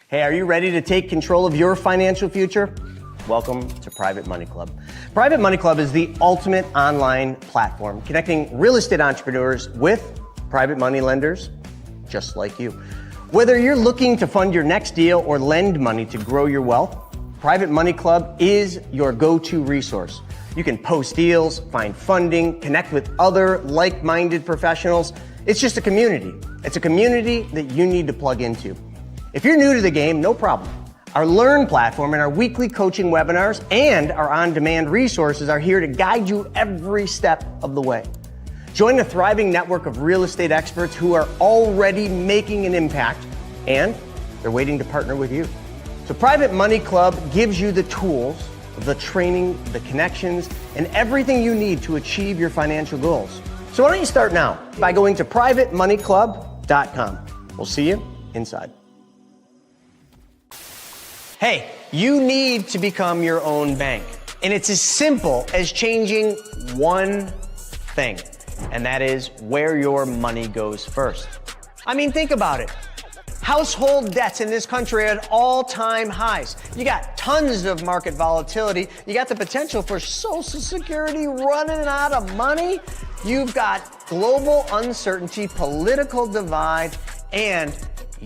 Hey, are you ready to take control of your financial future? Welcome to Private Money Club. Private Money Club is the ultimate online platform connecting real estate entrepreneurs with private money lenders just like you. Whether you're looking to fund your next deal or lend money to grow your wealth, Private Money Club is your go-to resource. You can post deals, find funding, connect with other like-minded professionals. It's just a community. It's a community that you need to plug into. If you're new to the game, no problem. Our Learn platform and our weekly coaching webinars and our on-demand resources are here to guide you every step of the way. Join a thriving network of real estate experts who are already making an impact, and they're waiting to partner with you. So Private Money Club gives you the tools, the training, the connections, and everything you need to achieve your financial goals. So why don't you start now by going to privatemoneyclub.com. We'll see you inside. Hey, you need to become your own bank. And it's as simple as changing one thing, and that is where your money goes first. I mean, think about it. Household debts in this country are at all-time highs. You got tons of market volatility. You got the potential for Social Security running out of money. You've got global uncertainty, political divide, and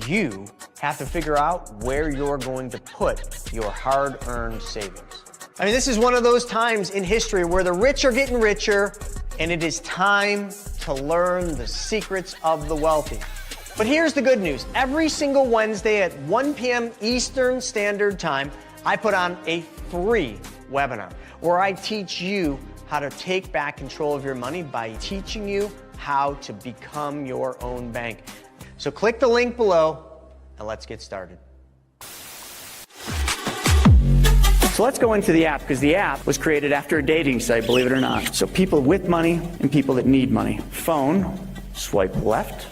you have to figure out where you're going to put your hard-earned savings. I mean, this is one of those times in history where the rich are getting richer, and it is time to learn the secrets of the wealthy. But here's the good news. Every single Wednesday at 1 p.m. Eastern Standard Time, I put on a free webinar where I teach you how to take back control of your money by teaching you how to become your own bank. So click the link below and let's get started. So let's go into the app, because the app was created after a dating site, believe it or not. So people with money and people that need money. Phone, swipe left.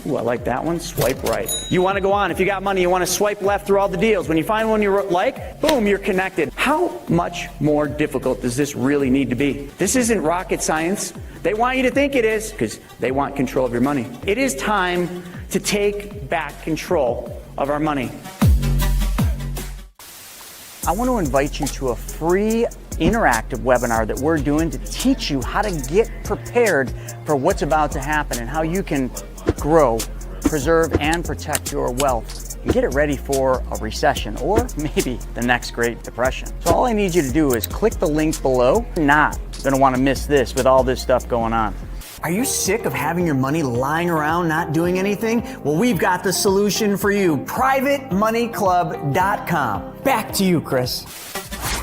Ooh, I like that one. Swipe right. You want to go on. If you got money, you want to swipe left through all the deals. When you find one you like, boom, you're connected. How much more difficult does this really need to be? This isn't rocket science. They want you to think it is because they want control of your money. It is time to take back control of our money. I want to invite you to a free interactive webinar that we're doing to teach you how to get prepared for what's about to happen and how you can grow, preserve, and protect your wealth and get it ready for a recession or maybe the next Great Depression. So all I need you to do is click the link below. You're not going to want to miss this with all this stuff going on. Are you sick of having your money lying around not doing anything? Well, we've got the solution for you. PrivateMoneyClub.com. Back to you, Chris.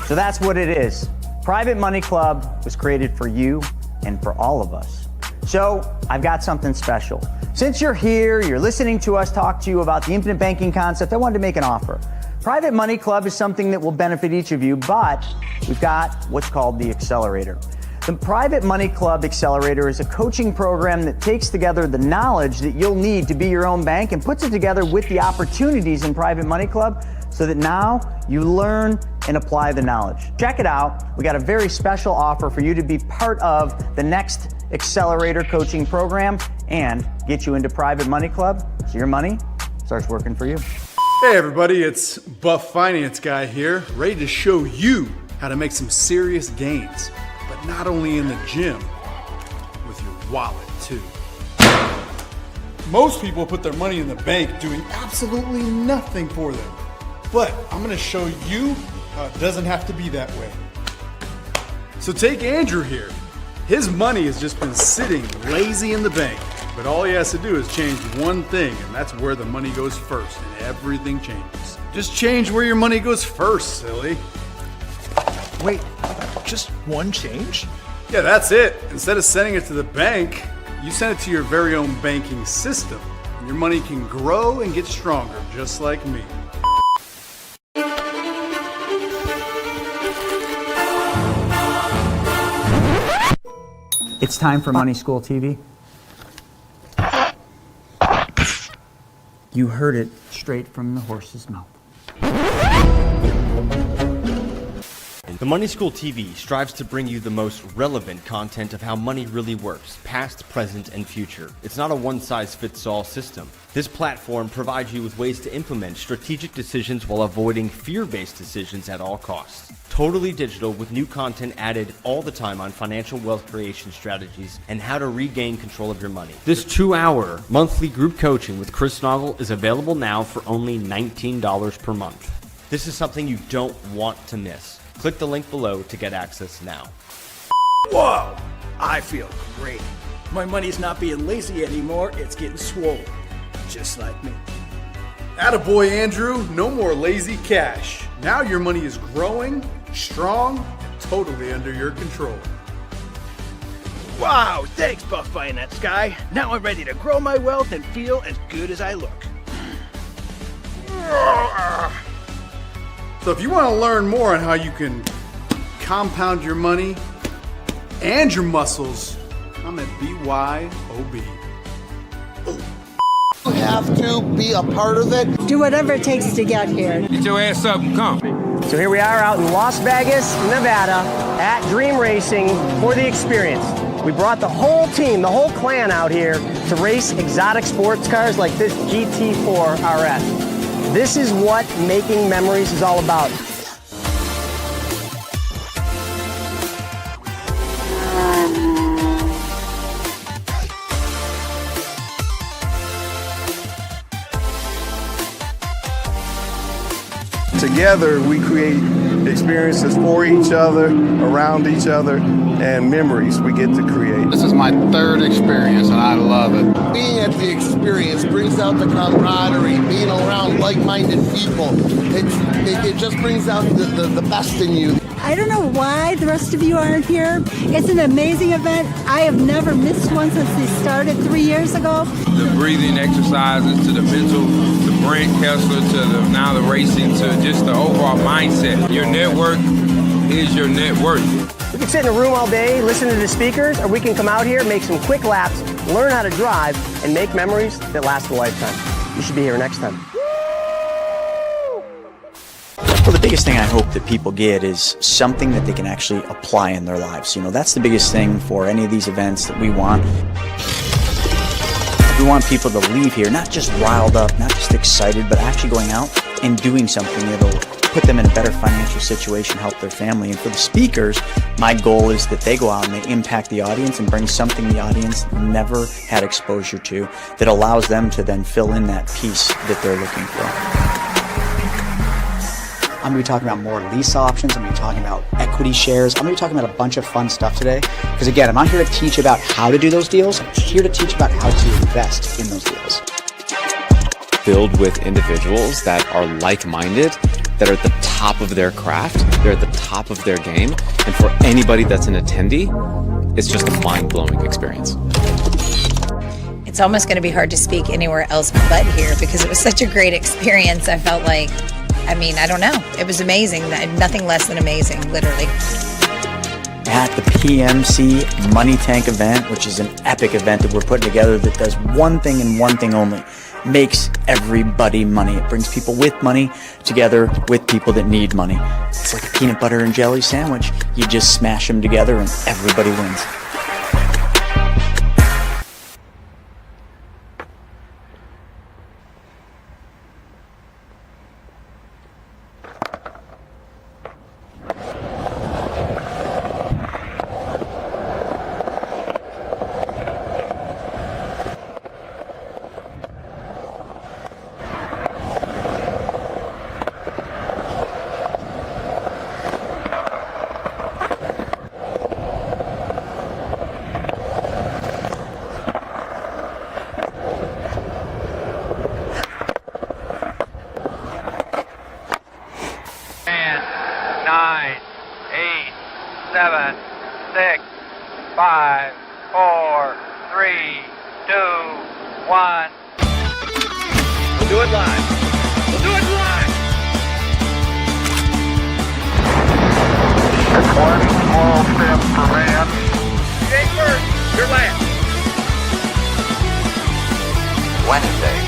So that's what it is. Private Money Club was created for you and for all of us. So I've got something special. Since you're here, you're listening to us talk to you about the infinite banking concept, I wanted to make an offer. Private Money Club is something that will benefit each of you, but we've got what's called the Accelerator. The Private Money Club Accelerator is a coaching program that takes together the knowledge that you'll need to be your own bank and puts it together with the opportunities in Private Money Club so that now you learn and apply the knowledge. Check it out. We got a very special offer for you to be part of the next Accelerator coaching program and get you into Private Money Club so your money starts working for you. Hey everybody, it's Buff Finance Guy here, ready to show you how to make some serious gains, but not only in the gym, with your wallet too. Most people put their money in the bank doing absolutely nothing for them, but I'm gonna show you how it doesn't have to be that way. So take Andrew here. His money has just been sitting lazy in the bank, but all he has to do is change one thing, and that's where the money goes first, and everything changes. Just change where your money goes first, silly. Wait, just one change? Yeah, that's it. Instead of sending it to the bank, you send it to your very own banking system, and your money can grow and get stronger, just like me. It's time for Money School TV. You heard it straight from the horse's mouth. The Money School TV strives to bring you the most relevant content of how money really works, past, present, and future. It's not a one-size-fits-all system. This platform provides you with ways to implement strategic decisions while avoiding fear-based decisions at all costs. Totally digital with new content added all the time on financial wealth creation strategies and how to regain control of your money. This 2-hour monthly group coaching with Chris Naugle is available now for only $19 per month. This is something you don't want to miss. Click the link below to get access now. Whoa! I feel great. My money's not being lazy anymore, it's getting swole. Just like me. Attaboy, Andrew. No more lazy cash. Now your money is growing, strong, and totally under your control. Wow, thanks, Buff Pie in that sky. Now I'm ready to grow my wealth and feel as good as I look. So if you want to learn more on how you can compound your money and your muscles, I'm at BYOB. You have to be a part of it. Do whatever it takes to get here. Get your ass up and come. So here we are out in Las Vegas, Nevada, at Dream Racing for the experience. We brought the whole team, the whole clan out here to race exotic sports cars like this GT4 RS. This is what making memories is all about. Together, we create experiences for each other, around each other, and memories we get to create. This is my third experience, and I love it. Being at the experience brings out the camaraderie, being around like-minded people. It just brings out the best in you. I don't know why the rest of you aren't here. It's an amazing event. I have never missed one since they started 3 years ago. The breathing exercises to the mental, the brain Kessler to now the racing to just the overall mindset. Your network is your net worth. We can sit in a room all day, listen to the speakers, or we can come out here, make some quick laps, learn how to drive, and make memories that last a lifetime. You should be here next time. Well, the biggest thing I hope that people get is something that they can actually apply in their lives. You know, that's the biggest thing for any of these events that we want. We want people to leave here not just riled up, not just excited, but actually going out and doing something that'll put them in a better financial situation, help their family. And for the speakers, my goal is that they go out and they impact the audience and bring something the audience never had exposure to that allows them to then fill in that piece that they're looking for. I'm going to be talking about more lease options. I'm going to be talking about equity shares. I'm going to be talking about a bunch of fun stuff today. Because again, I'm not here to teach about how to do those deals. I'm here to teach about how to invest in those deals. Filled with individuals that are like-minded, that are at the top of their craft, they're at the top of their game. And for anybody that's an attendee, it's just a mind-blowing experience. It's almost going to be hard to speak anywhere else but here because it was such a great experience. I felt like, I don't know. It was amazing. Nothing less than amazing, literally. At the PMC Money Tank event, which is an epic event that we're putting together that does one thing and one thing only. Makes everybody money. It brings people with money together with people that need money. It's like a peanut butter and jelly sandwich. You just smash them together and everybody wins. Wednesday,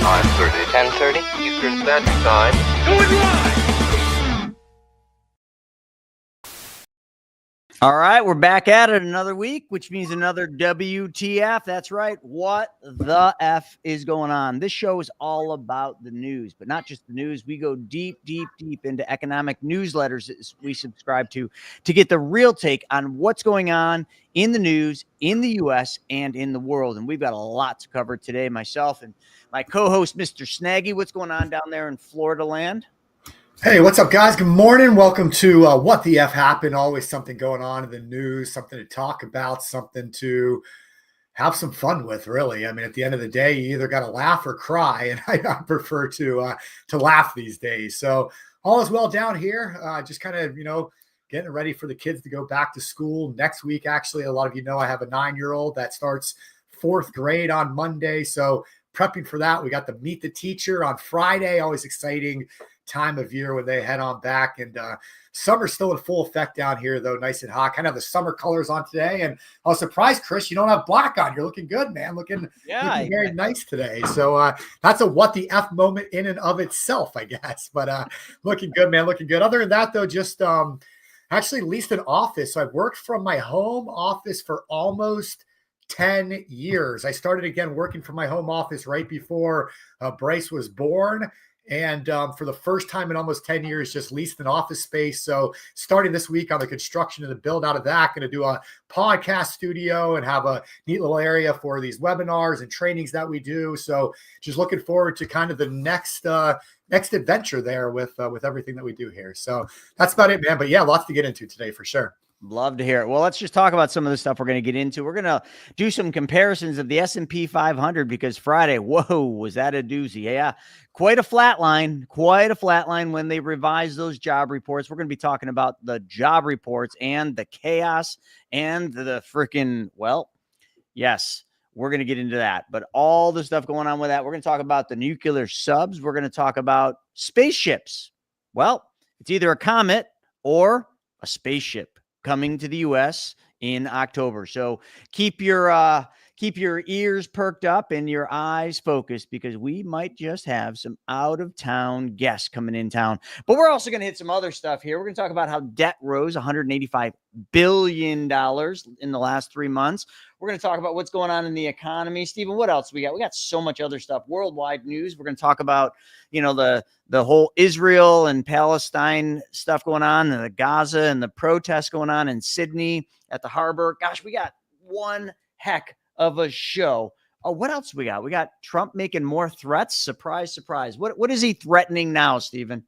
10:30 Eastern Standard Time. Do it live! All right, we're back at it another week, which means another WTF. That's right. What the F is going on? This show is all about the news, but not just the news. We go deep, deep, deep into economic newsletters that we subscribe to get the real take on what's going on in the news, in the U.S., and in the world. And we've got a lot to cover today. Myself and my co-host, Mr. Snaggy. What's going on down there in Florida land? Hey, what's up, guys? Good morning. Welcome to What the F Happened. Always something going on in the news, something to talk about, something to have some fun with, really. I mean, at the end of the day, you either got to laugh or cry, and I prefer to laugh these days. So all is well down here. Just kind of, getting ready for the kids to go back to school next week. Actually, a lot of you know I have a 9-year-old that starts 4th grade on Monday. So prepping for that. We got the Meet the Teacher on Friday. Always exciting time of year when they head on back, and summer's still in full effect down here, though, nice and hot. Kind of the summer colors on today, and I was surprised, Chris, you don't have black on. You're looking good, man. Looking very nice today. So that's a what the F moment in and of itself, I guess. But looking good, man. Looking good. Other than that, though, just actually leased an office. So I've worked from my home office for almost 10 years. I started again working from my home office right before Bryce was born. And for the first time in almost 10 years, just leased an office space. So starting this week on the construction and the build out of that, going to do a podcast studio and have a neat little area for these webinars and trainings that we do. So just looking forward to kind of the next adventure there with everything that we do here. So that's about it, man. But yeah, lots to get into today for sure. Love to hear it. Well, let's just talk about some of the stuff we're going to get into. We're going to do some comparisons of the S&P 500 because Friday, whoa, was that a doozy? Yeah, quite a flat line when they revise those job reports. We're going to be talking about the job reports and the chaos and the freaking, well, yes, we're going to get into that. But all the stuff going on with that, we're going to talk about the nuclear subs. We're going to talk about spaceships. Well, it's either a comet or a spaceship coming to the U.S. in October. So keep your ears perked up and your eyes focused because we might just have some out-of-town guests coming in town. But we're also going to hit some other stuff here. We're going to talk about how debt rose $185 billion in the last 3 months. We're going to talk about what's going on in the economy. Stephen, what else we got? We got so much other stuff. Worldwide news. We're going to talk about, the whole Israel and Palestine stuff going on, and the Gaza and the protests going on in Sydney at the harbor. Gosh, we got one heck of a show. Oh, what else we got? We got Trump making more threats. Surprise, surprise. What is he threatening now, Stephen?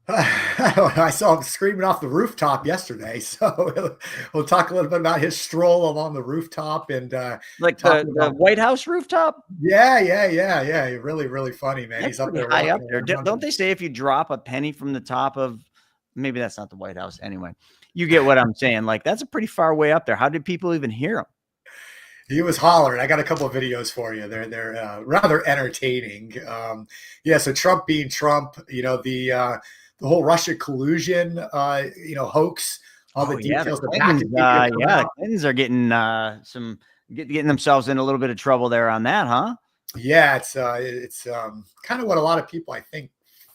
I saw him screaming off the rooftop yesterday. So we'll talk a little bit about his stroll along the rooftop and like the White House rooftop. Yeah. Really, really funny, man. That's He's up there. High up there. Don't they say if you drop a penny from the top of, maybe that's not the White House. Anyway, you get what I'm saying. Like that's a pretty far way up there. How did people even hear him? He was hollering. I got a couple of videos for you. They're rather entertaining. So Trump being Trump, the whole Russia collusion, hoax, all the details. The Clintons are getting getting themselves in a little bit of trouble there on that, huh? Yeah, it's kind of what a lot of people I think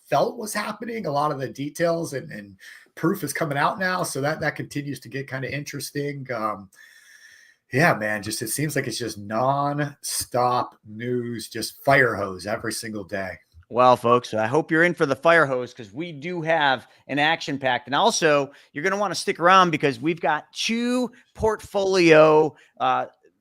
felt was happening. A lot of the details and proof is coming out now, so that continues to get kind of interesting. Yeah, man, it seems like it's just non-stop news, just fire hose every single day. Well, folks, I hope you're in for the fire hose because we do have an action packed. And also, you're going to want to stick around because we've got 2 portfolio,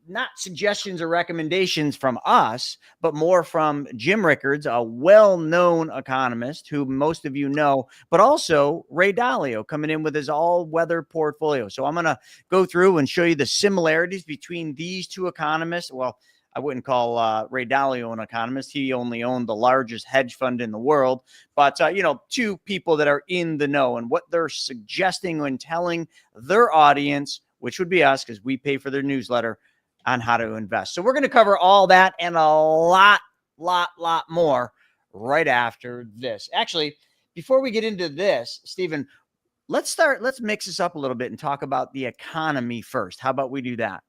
not suggestions or recommendations from us, but more from Jim Rickards, a well-known economist who most of you know, but also Ray Dalio coming in with his all-weather portfolio. So I'm going to go through and show you the similarities between these 2 economists. Well, I wouldn't call Ray Dalio an economist. He only owned the largest hedge fund in the world. But, 2 people that are in the know and what they're suggesting when telling their audience, which would be us because we pay for their newsletter, on how to invest. So we're going to cover all that and a lot more right after this. Actually, before we get into this, Stephen, let's mix this up a little bit and talk about the economy first. How about we do that?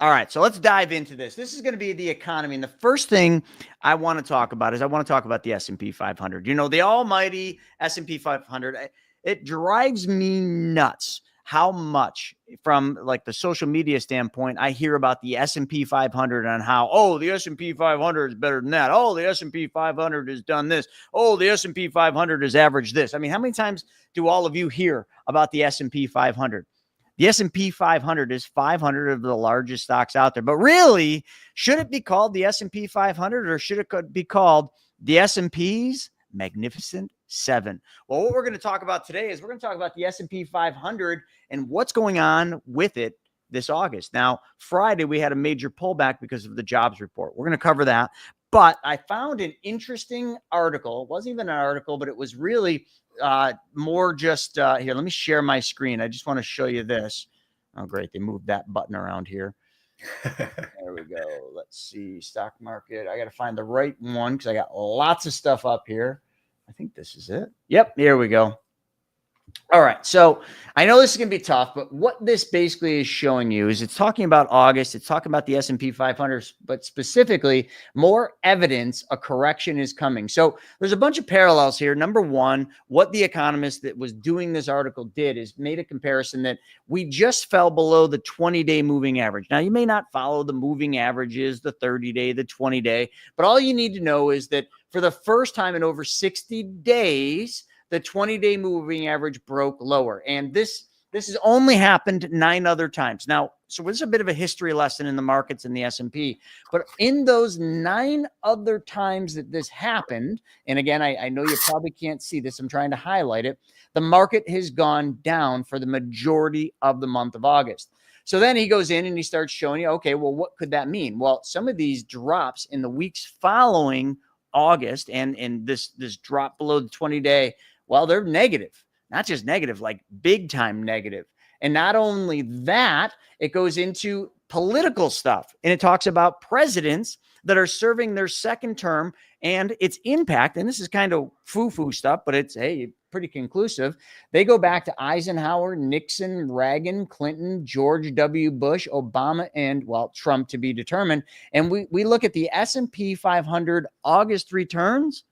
All right, so let's dive into this. This is going to be the economy. And the first thing I want to talk about is I want to talk about the S&P 500. You know, the almighty S&P 500. It drives me nuts how much from like the social media standpoint I hear about the S&P 500 and how, oh, the S&P 500 is better than that. Oh, the S&P 500 has done this. Oh, the S&P 500 has averaged this. I mean, how many times do all of you hear about the S&P 500? The S&P 500 is 500 of the largest stocks out there. But really, should it be called the S&P 500 or should it be called the S&P's Magnificent Seven? Well, what we're going to talk about today is we're going to talk about the S&P 500 and what's going on with it this August. Now, Friday, we had a major pullback because of the jobs report. We're going to cover that. But I found an interesting article. It wasn't even an article, but it was really more just here. Let me share my screen. I just want to show you this. Oh, great. They moved that button around here. There we go. Let's see. Stock market. I got to find the right one because I got lots of stuff up here. I think this is it. Yep. Here we go. All right. So I know this is going to be tough, but what this basically is showing you is it's talking about August. It's talking about the S&P 500, but specifically more evidence a correction is coming. So there's a bunch of parallels here. Number one, what the economist that was doing this article did is made a comparison that we just fell below the 20-day moving average. Now, you may not follow the moving averages, the 30-day, the 20-day, but all you need to know is that for the first time in over 60 days, the 20-day moving average broke lower. And this has only happened 9 other times. Now, so this is a bit of a history lesson in the markets and the S&P. But in those 9 other times that this happened, and again, I know you probably can't see this. I'm trying to highlight it. The market has gone down for the majority of the month of August. So then he goes in and he starts showing you, okay, well, what could that mean? Well, some of these drops in the weeks following August and this drop below the 20-day, well, they're negative, not just negative, like big time negative. And not only that, it goes into political stuff. And it talks about presidents that are serving their second term and its impact. And this is kind of foo-foo stuff, but it's, hey, pretty conclusive. They go back to Eisenhower, Nixon, Reagan, Clinton, George W. Bush, Obama, and, well, Trump to be determined. And we look at the S&P 500 August returns.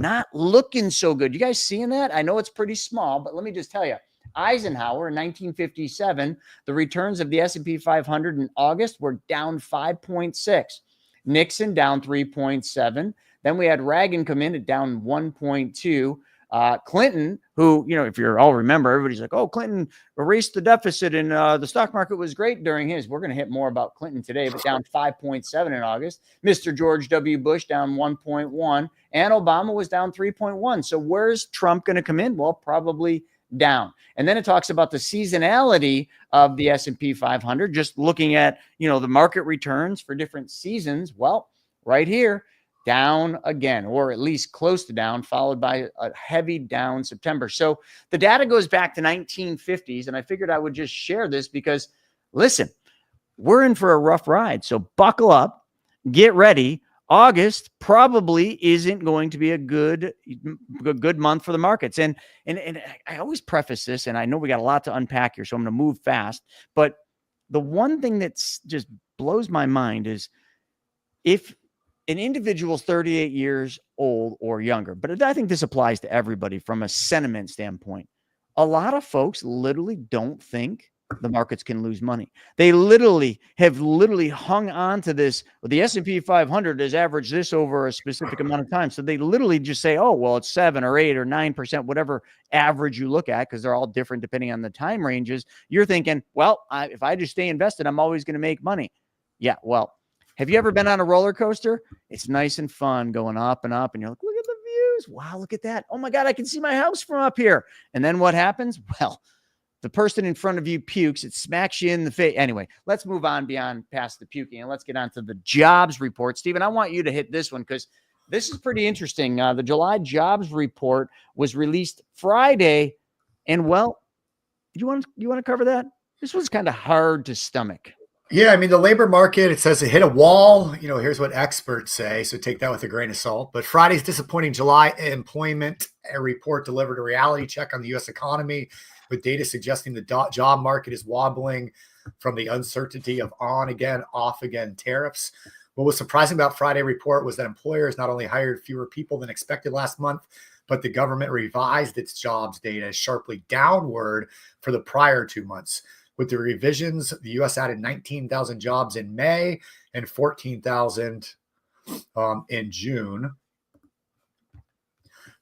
Not looking so good. You guys seeing that? I know it's pretty small, but let me just tell you, Eisenhower in 1957, the returns of the S&P 500 in August were down 5.6. Nixon down 3.7. Then we had Reagan come in at down 1.2. Clinton, who, you know, if you all remember, everybody's like, oh, Clinton erased the deficit and the stock market was great during his. We're going to hit more about Clinton today, but down 5.7 in August. Mr. George W. Bush down 1.1 and Obama was down 3.1. So where's Trump going to come in? Well, probably down. And then it talks about the seasonality of the S&P 500, just looking at, you know, the market returns for different seasons. Well, right here, down again, or at least close to down, followed by a heavy down September. So the data goes back to 1950s, and I figured I would just share this because, listen, we're in for a rough ride. So buckle up, get ready. August probably isn't going to be a good month for the markets. And I always preface this, and I know we got a lot to unpack here, so I'm going to move fast. But the one thing that's just blows my mind is if an individual's 38 years old or younger, but I think this applies to everybody from a sentiment standpoint. A lot of folks literally don't think the markets can lose money. They have hung on to this. Well, the S&P 500 has averaged this over a specific amount of time. So they literally just say, oh, well, it's 7 or 8 or 9%, whatever average you look at, because they're all different depending on the time ranges. You're thinking, well, if I just stay invested, I'm always going to make money. Yeah, well, have you ever been on a roller coaster? It's nice and fun going up and up, and you're like, look at the views. Wow, look at that. Oh my God, I can see my house from up here. And then what happens? Well, the person in front of you pukes. It smacks you in the face. Anyway, let's move on past the puking, and let's get on to the jobs report. Stephen, I want you to hit this one because this is pretty interesting. The July jobs report was released Friday, and well, you want to cover that? This was kind of hard to stomach. Yeah, I mean, the labor market, it says it hit a wall. You know, here's what experts say, so take that with a grain of salt. But Friday's disappointing July employment report delivered a reality check on the U.S. economy, with data suggesting the job market is wobbling. from the uncertainty of on again, off again tariffs. What was surprising about Friday report was that employers not only hired fewer people than expected last month, but the government revised its jobs data sharply downward for the prior 2 months. With the revisions, the U.S. added 19,000 jobs in May and 14,000 in June,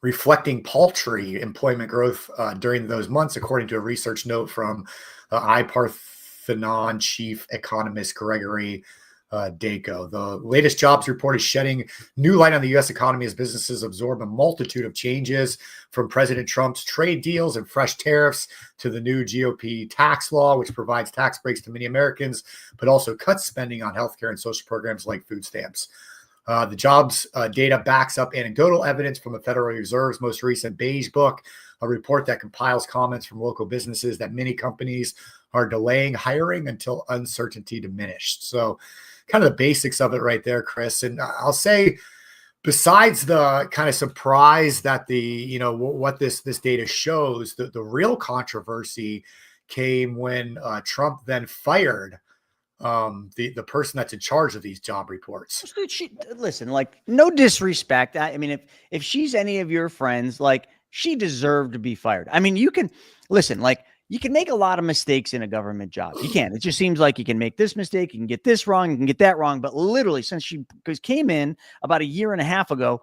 reflecting paltry employment growth during those months, according to a research note from iParthenon chief economist Gregory Dako. The latest jobs report is shedding new light on the U.S. economy as businesses absorb a multitude of changes, from President Trump's trade deals and fresh tariffs to the new GOP tax law, which provides tax breaks to many Americans, but also cuts spending on healthcare and social programs like food stamps. The jobs data backs up anecdotal evidence from the Federal Reserve's most recent Beige Book, a report that compiles comments from local businesses that many companies are delaying hiring until uncertainty diminished. So kind of the basics of it right there, Chris. And I'll say, besides the kind of surprise that what this data shows, the real controversy came when Trump then fired the person that's in charge of these job reports. Listen, like, no disrespect. I mean, if she's any of your friends, like, she deserved to be fired. I mean, you can listen, like, you can make a lot of mistakes in a government job. You can. It just seems like you can make this mistake, you can get this wrong, you can get that wrong. But literally, since she came in about a year and a half ago,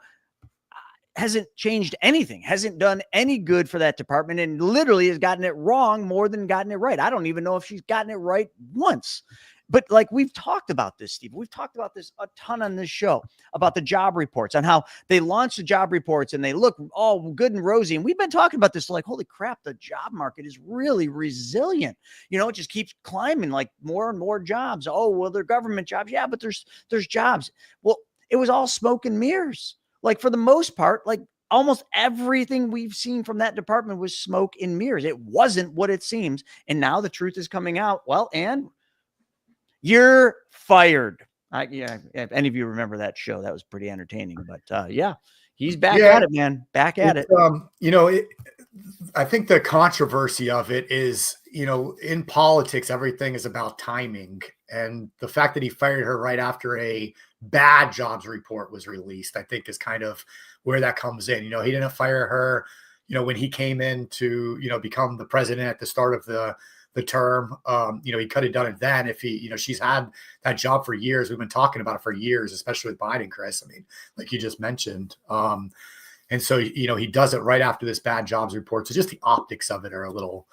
hasn't changed anything, hasn't done any good for that department, and literally has gotten it wrong more than gotten it right. I don't even know if she's gotten it right once. But like, we've talked about this, Steve. We've talked about this a ton on this show, about the job reports, on how they launch the job reports and they look all good and rosy. And we've been talking about this, like, holy crap, the job market is really resilient. You know, it just keeps climbing, like more and more jobs. Oh, well, they're government jobs. Yeah, but there's jobs. Well, it was all smoke and mirrors. Like, for the most part, like, almost everything we've seen from that department was smoke and mirrors. It wasn't what it seems. And now the truth is coming out. Well, and you're fired. Yeah, if any of you remember that show, that was pretty entertaining. But yeah, he's back at it, man. Back at it. I think the controversy of it is, in politics, everything is about timing. And the fact that he fired her right after a bad jobs report was released, I think, is kind of where that comes in. He didn't fire her, when he came in to, become the president at the start of the term. He could have done it then if she's had that job for years. We've been talking about it for years, especially with Biden, Chris. I mean, like you just mentioned. And so, he does it right after this bad jobs report. So just the optics of it are a little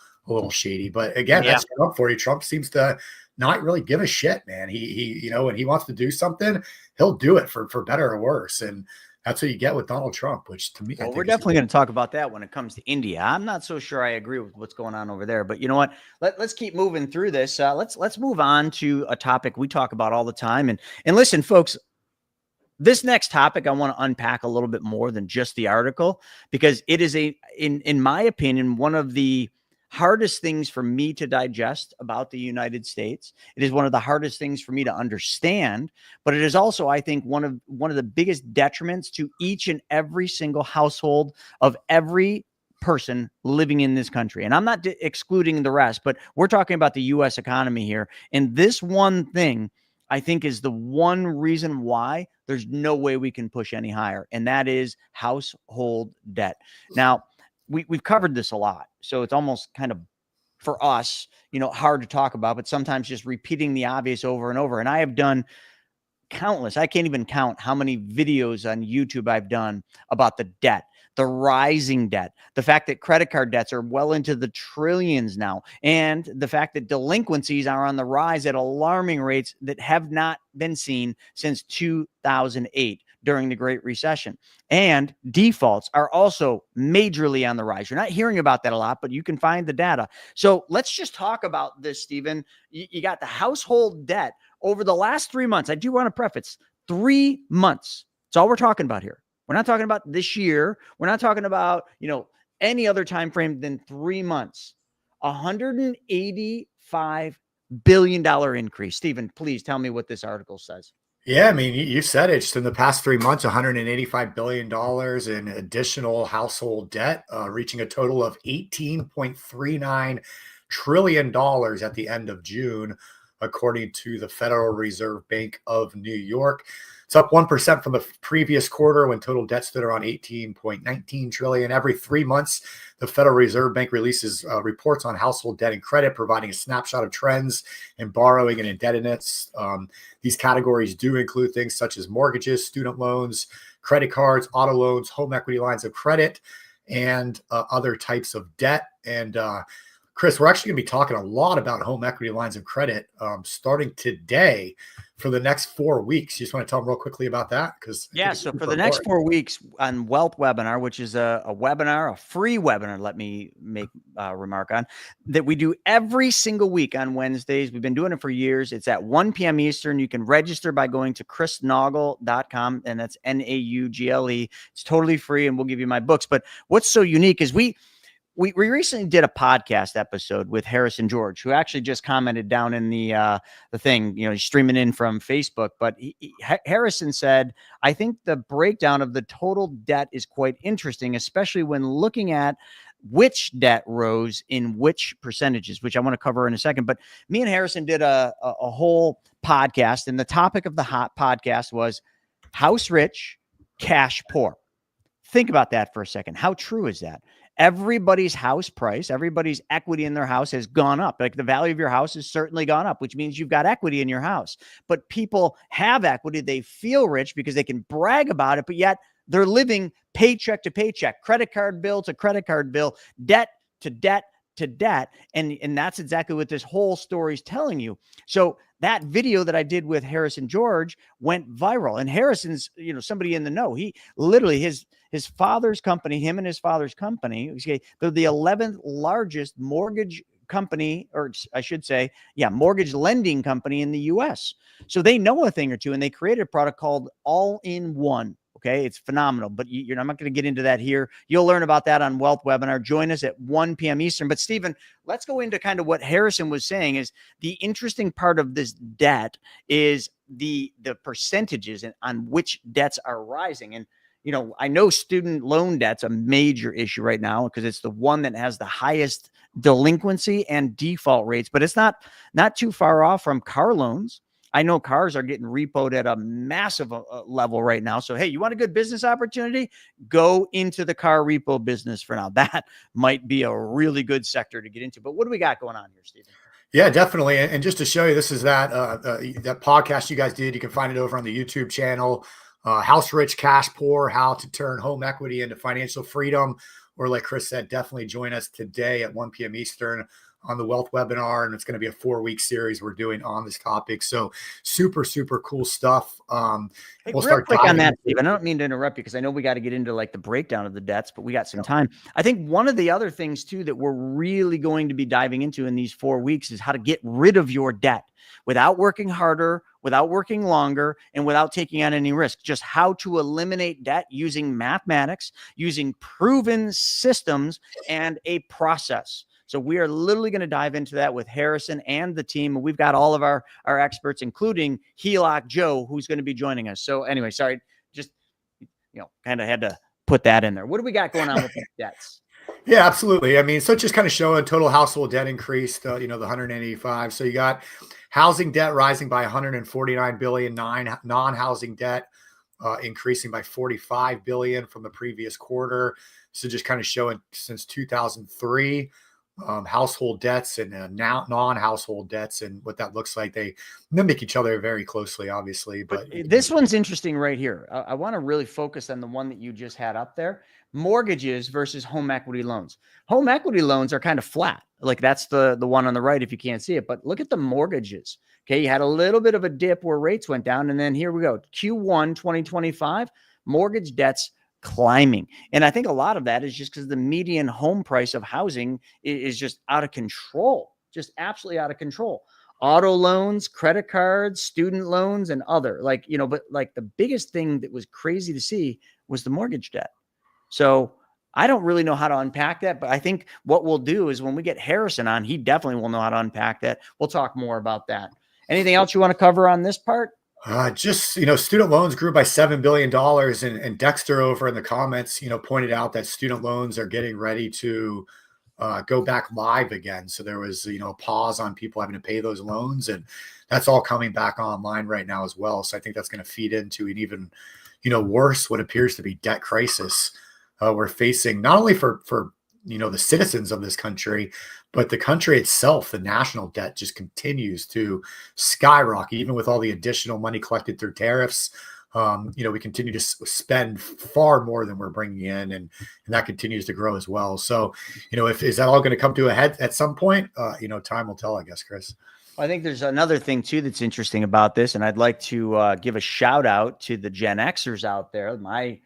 shady. But again, that's Trump for you. Trump seems to not really give a shit, man. He when he wants to do something, he'll do it for better or worse. And that's what you get with Donald Trump, which to me, well, we're definitely going to talk about that when it comes to India. I'm not so sure I agree with what's going on over there, but you know what? Let's keep moving through this. Let's move on to a topic we talk about all the time. And listen, folks, this next topic I want to unpack a little bit more than just the article, because it is in my opinion, one of the hardest things for me to digest about the United States. It is one of the hardest things for me to understand, but it is also, I think, one of the biggest detriments to each and every single household of every person living in this country. And I'm not excluding the rest, but we're talking about the U.S. economy here. And this one thing, I think, is the one reason why there's no way we can push any higher, and that is household debt. Now, we've covered this a lot, so it's almost kind of, for us, hard to talk about, but sometimes just repeating the obvious over and over. And I have done countless, I can't even count how many videos on YouTube I've done about the debt, the rising debt, the fact that credit card debts are well into the trillions now, and the fact that delinquencies are on the rise at alarming rates that have not been seen since 2008 during the Great Recession. And defaults are also majorly on the rise. You're not hearing about that a lot, but you can find the data. So let's just talk about this, Stephen. You got the household debt over the last 3 months. I do want to preface 3 months. That's all we're talking about here. We're not talking about this year. We're not talking about, any other time frame than 3 months. $185 billion increase. Stephen, please tell me what this article says. Yeah, I mean, you said it. Just in the past 3 months, $185 billion in additional household debt, reaching a total of $18.39 trillion at the end of June, according to the Federal Reserve Bank of New York. It's up 1% from the previous quarter when total debt stood around 18.19 trillion. Every 3 months, the Federal Reserve Bank releases reports on household debt and credit, providing a snapshot of trends in borrowing and indebtedness. These categories do include things such as mortgages, student loans, credit cards, auto loans, home equity lines of credit, and other types of debt. And Chris, we're actually going to be talking a lot about home equity lines of credit starting today for the next 4 weeks. You just want to tell them real quickly about that? So for the next 4 weeks on Wealth Webinar, which is a webinar, a free webinar, let me make a remark on, that we do every single week on Wednesdays. We've been doing it for years. It's at 1 p.m. Eastern. You can register by going to chrisnaugle.com, and that's Naugle. It's totally free, and we'll give you my books. But what's so unique is we recently did a podcast episode with Harrison George, who actually just commented down in the thing, he's streaming in from Facebook. But Harrison said, I think the breakdown of the total debt is quite interesting, especially when looking at which debt rose in which percentages, which I want to cover in a second. But me and Harrison did a whole podcast, and the topic of the hot podcast was house rich, cash poor. Think about that for a second. How true is that? Everybody's house price, everybody's equity in their house has gone up. Like the value of your house has certainly gone up, which means you've got equity in your house. But people have equity. They feel rich because they can brag about it, but yet they're living paycheck to paycheck, credit card bill to credit card bill, debt to debt to debt. And that's exactly what this whole story is telling you. So that video that I did with Harrison George went viral, and Harrison's, somebody in the know. He literally, his father's company, him and his father's company, they're the 11th largest mortgage company, or I should say, mortgage lending company in the US. So they know a thing or two, and they created a product called All-in-One. Okay, it's phenomenal, but I'm not going to get into that here. You'll learn about that on Wealth Webinar. Join us at 1 p.m. Eastern. But Stephen, let's go into kind of what Harrison was saying. Is the interesting part of this debt is the percentages and on which debts are rising. And I know student loan debt's a major issue right now because it's the one that has the highest delinquency and default rates, but it's not too far off from car loans. I know cars are getting repoed at a massive level right now. So, hey, you want a good business opportunity? Go into the car repo business for now. That might be a really good sector to get into. But what do we got going on here, Stephen? Yeah, definitely. And just to show you, this is that podcast you guys did. You can find it over on the YouTube channel, House Rich, Cash Poor, How to Turn Home Equity into Financial Freedom. Or like Chris said, definitely join us today at 1 p.m. Eastern on the Wealth Webinar, and it's going to be a 4-week series we're doing on this topic. So super, super cool stuff. Hey, we'll start quick on that, Steve. I don't mean to interrupt you because I know we got to get into like the breakdown of the debts, but we got some time. I think one of the other things too that we're really going to be diving into in these 4 weeks is how to get rid of your debt without working harder, without working longer, and without taking on any risk. Just how to eliminate debt using mathematics, using proven systems, and a process. So we are literally going to dive into that with Harrison and the team. And we've got all of our experts, including HELOC Joe, who's going to be joining us. So anyway, sorry, just, kind of had to put that in there. What do we got going on with the debts? Yeah, absolutely. I mean, so just kind of showing total household debt increased, the 185. So you got housing debt rising by 149 billion, non-housing debt increasing by 45 billion from the previous quarter. So just kind of showing since 2003. Household debts and now non-household debts and what that looks like. They mimic each other very closely, obviously. But this one's interesting right here. I want to really focus on the one that you just had up there. Mortgages versus home equity loans. Home equity loans are kind of flat. Like that's the one on the right if you can't see it. But look at the mortgages. Okay, you had a little bit of a dip where rates went down. And then here we go. Q1 2025, mortgage debts climbing. And I think a lot of that is just because the median home price of housing is just out of control, just absolutely out of control. Auto loans, credit cards, student loans, and other but the biggest thing that was crazy to see was the mortgage debt. So I don't really know how to unpack that, but I think what we'll do is when we get Harrison on, he definitely will know how to unpack that. We'll talk more about that. Anything else you want to cover on this part? Student loans grew by $7 billion and Dexter over in the comments, pointed out that student loans are getting ready to go back live again. So there was, a pause on people having to pay those loans, and that's all coming back online right now as well. So I think that's going to feed into an even, worse, what appears to be debt crisis we're facing, not only for the citizens of this country, but the country itself. The national debt just continues to skyrocket, even with all the additional money collected through tariffs. We continue to spend far more than we're bringing in, and that continues to grow as well. So, is that all going to come to a head at some point? Time will tell, I guess, Chris. I think there's another thing too that's interesting about this, and I'd like to give a shout out to the Gen Xers out there, my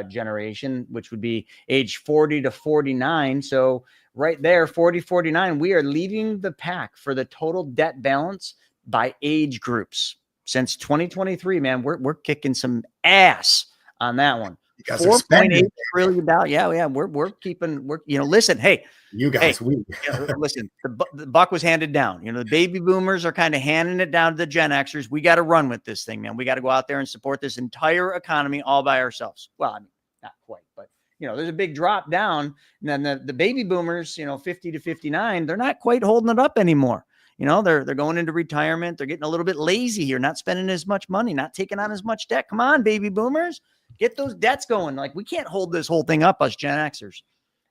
generation, which would be age 40 to 49. So right there, 40, 49, we are leading the pack for the total debt balance by age groups. Since 2023, man, we're kicking some ass on that one. $4.8 trillion. Yeah. Listen, hey, you guys, listen, the buck was handed down. The baby boomers are kind of handing it down to the Gen Xers. We got to run with this thing, man. We got to go out there and support this entire economy all by ourselves. Well, I mean, not quite, but there's a big drop down. And then the baby boomers, 50 to 59, they're not quite holding it up anymore. They're going into retirement. They're getting a little bit lazy here, not spending as much money, not taking on as much debt. Come on, baby boomers, get those debts going. Like, we can't hold this whole thing up, us Gen Xers.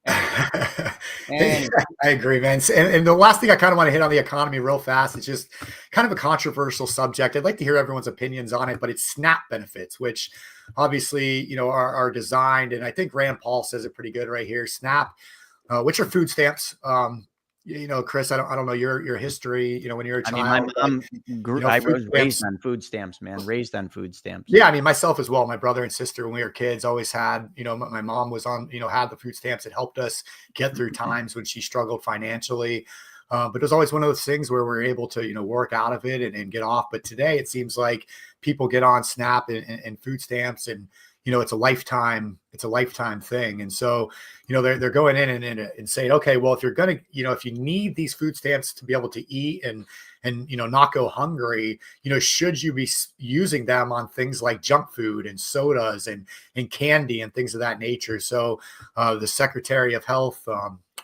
I agree, man. And the last thing I kind of want to hit on the economy real fast, it's just kind of a controversial subject. I'd like to hear everyone's opinions on it, but it's SNAP benefits, which obviously, are designed. And I think Rand Paul says it pretty good right here. SNAP, which are food stamps. Chris, I don't know your history, when you're a child. I was raised on food stamps, man, raised on food stamps. Yeah. I mean, myself as well. My brother and sister, when we were kids, always had, my mom was on, had the food stamps that helped us get through times when she struggled financially. But it was always one of those things where we're able to, work out of it and get off. But today it seems like people get on SNAP and food stamps, and, it's a lifetime thing. And so, they're going in and saying, okay, well, if you're going to, if you need these food stamps to be able to eat and not go hungry, should you be using them on things like junk food and sodas and candy and things of that nature? So the Secretary of Health,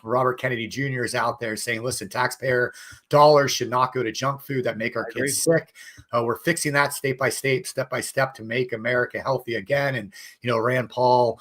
Robert Kennedy Jr. is out there saying, listen, taxpayer dollars should not go to junk food that make our kids sick. We're fixing that step by step to make America healthy again. And, Rand Paul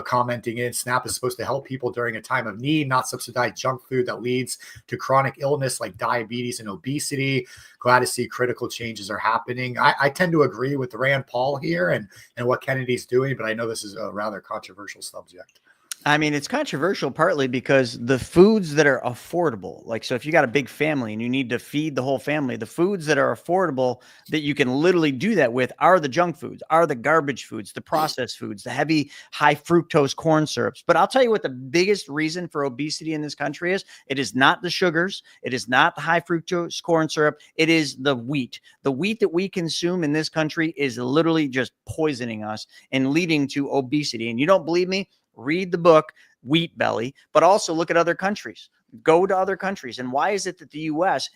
commenting in, SNAP is supposed to help people during a time of need, not subsidize junk food that leads to chronic illness like diabetes and obesity. Glad to see critical changes are happening. I tend to agree with Rand Paul here and what Kennedy's doing, but I know this is a rather controversial subject. I mean, it's controversial partly because the foods that are affordable, like, so if you got a big family and you need to feed the whole family, the foods that are affordable that you can literally do that with are the junk foods, are the garbage foods, the processed foods, the heavy high fructose corn syrups. But I'll tell you what the biggest reason for obesity in this country is. It is not the sugars. It is not the high fructose corn syrup. It is the wheat. The wheat that we consume in this country is literally just poisoning us and leading to obesity. And you don't believe me? Read the book, Wheat Belly, but also look at other countries. Go to other countries. And why is it that the U.S.,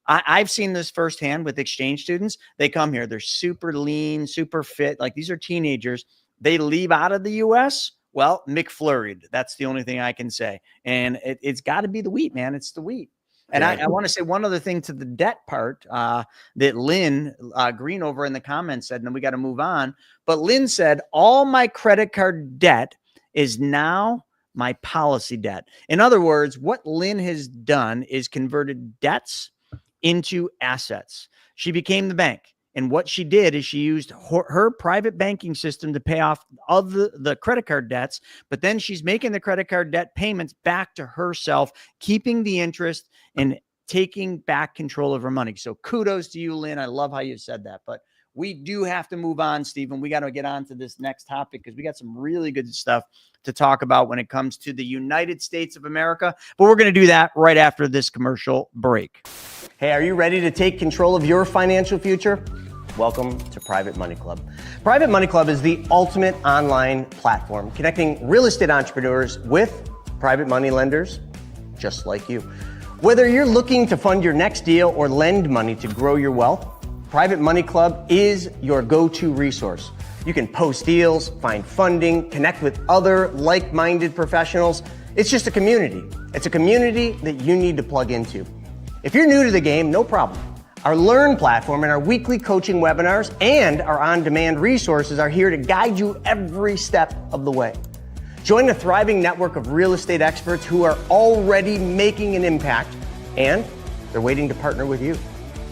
I've seen this firsthand with exchange students. They come here. They're super lean, super fit. Like, these are teenagers. They leave out of the U.S., well, McFlurried. That's the only thing I can say. And it's got to be the wheat, man. It's the wheat. And I want to say one other thing to the debt part that Lynn Green over in the comments said, and then we got to move on. But Lynn said, all my credit card debt is now my policy debt. In other words, what Lynn has done is converted debts into assets. She became the bank. And what she did is she used her private banking system to pay off all the credit card debts, but then she's making the credit card debt payments back to herself, keeping the interest and taking back control of her money. So kudos to you, Lynn. I love how you said that. But we do have to move on, Stephen. We got to get on to this next topic because we got some really good stuff to talk about when it comes to the United States of America. But we're going to do that right after this commercial break. Hey, are you ready to take control of your financial future? Welcome to Private Money Club. Private Money Club is the ultimate online platform connecting real estate entrepreneurs with private money lenders just like you. Whether you're looking to fund your next deal or lend money to grow your wealth, Private Money Club is your go-to resource. You can post deals, find funding, connect with other like-minded professionals, It's just a community. It's a community that you need to plug into. If you're new to the game, no problem. Our Learn platform and our weekly coaching webinars and our on-demand resources are here to guide you every step of the way. Join a thriving network of real estate experts who are already making an impact, and they're waiting to partner with you.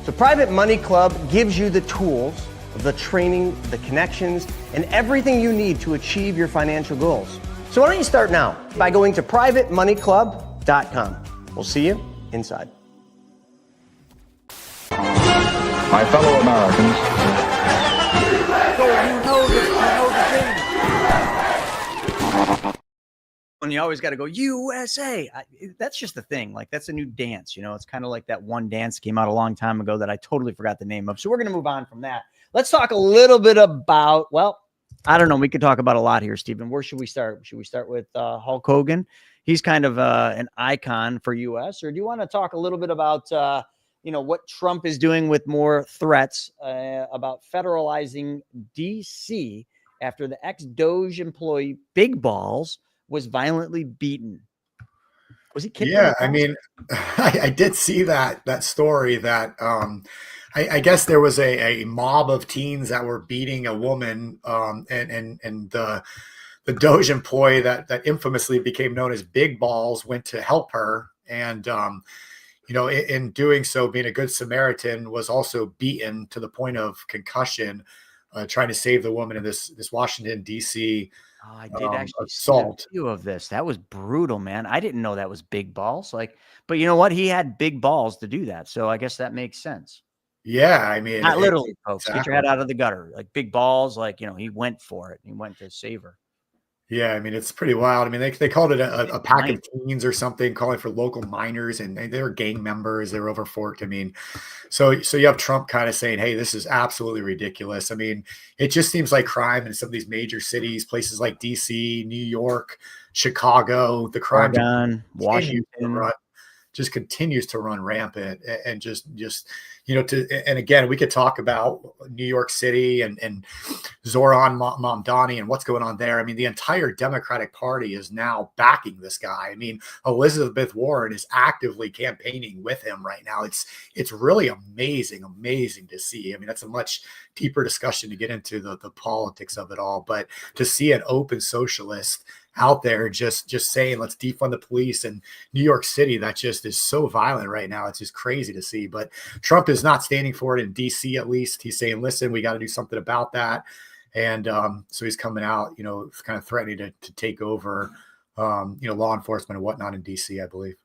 So Private Money Club gives you the tools, the training, the connections, and everything you need to achieve your financial goals. So why don't you start now by going to privatemoneyclub.com. We'll see you inside. My fellow Americans, So you know the game. And you always got to go USA. That's just the thing. Like, that's a new dance. It's kind of like that one dance came out a long time ago that I totally forgot the name of. So we're going to move on from that. Let's talk a little bit about, well, I don't know. We could talk about a lot here, Stephen. Where should we start? Should we start with Hulk Hogan? He's kind of an icon for U.S. Or do you want to talk a little bit about what Trump is doing with more threats about federalizing D.C. after the ex-Doge employee Big Balls was violently beaten? Was he kicked? Yeah, I mean, I did see that story that I guess there was a mob of teens that were beating a woman, and the Doge employee that infamously became known as Big Balls went to help her, and in doing so, being a good Samaritan, was also beaten to the point of concussion, trying to save the woman in this Washington, D.C. Oh, I did actually assault. see a few of this. That was brutal, man. I didn't know that was Big Balls. But you know what? He had big balls to do that. So I guess that makes sense. Yeah, I mean, Not literally, folks. exactly. Get your head out of the gutter. Like Big Balls, he went for it. He went to save her. Yeah, I mean, it's pretty wild. I mean, they called it a pack of teens or something, calling for local minors, and they were gang members. They were overforked. I mean, so you have Trump kind of saying, hey, this is absolutely ridiculous. I mean, it just seems like crime in some of these major cities, places like DC, New York, Chicago, the crime Washington. just continues to run rampant, and just and again, we could talk about New York City and Zoran Mamdani and what's going on there. I mean, the entire Democratic Party is now backing this guy. I mean, Elizabeth Warren is actively campaigning with him right now. It's really amazing to see. I mean, that's a much deeper discussion to get into the politics of it all, but to see an open socialist out there just saying, let's defund the police in New York City, that just is so violent right now. It's just crazy to see. But Trump is not standing for it in DC, at least. He's saying, listen, we got to do something about that. And so he's coming out, kind of threatening to take over, law enforcement and whatnot in DC, I believe.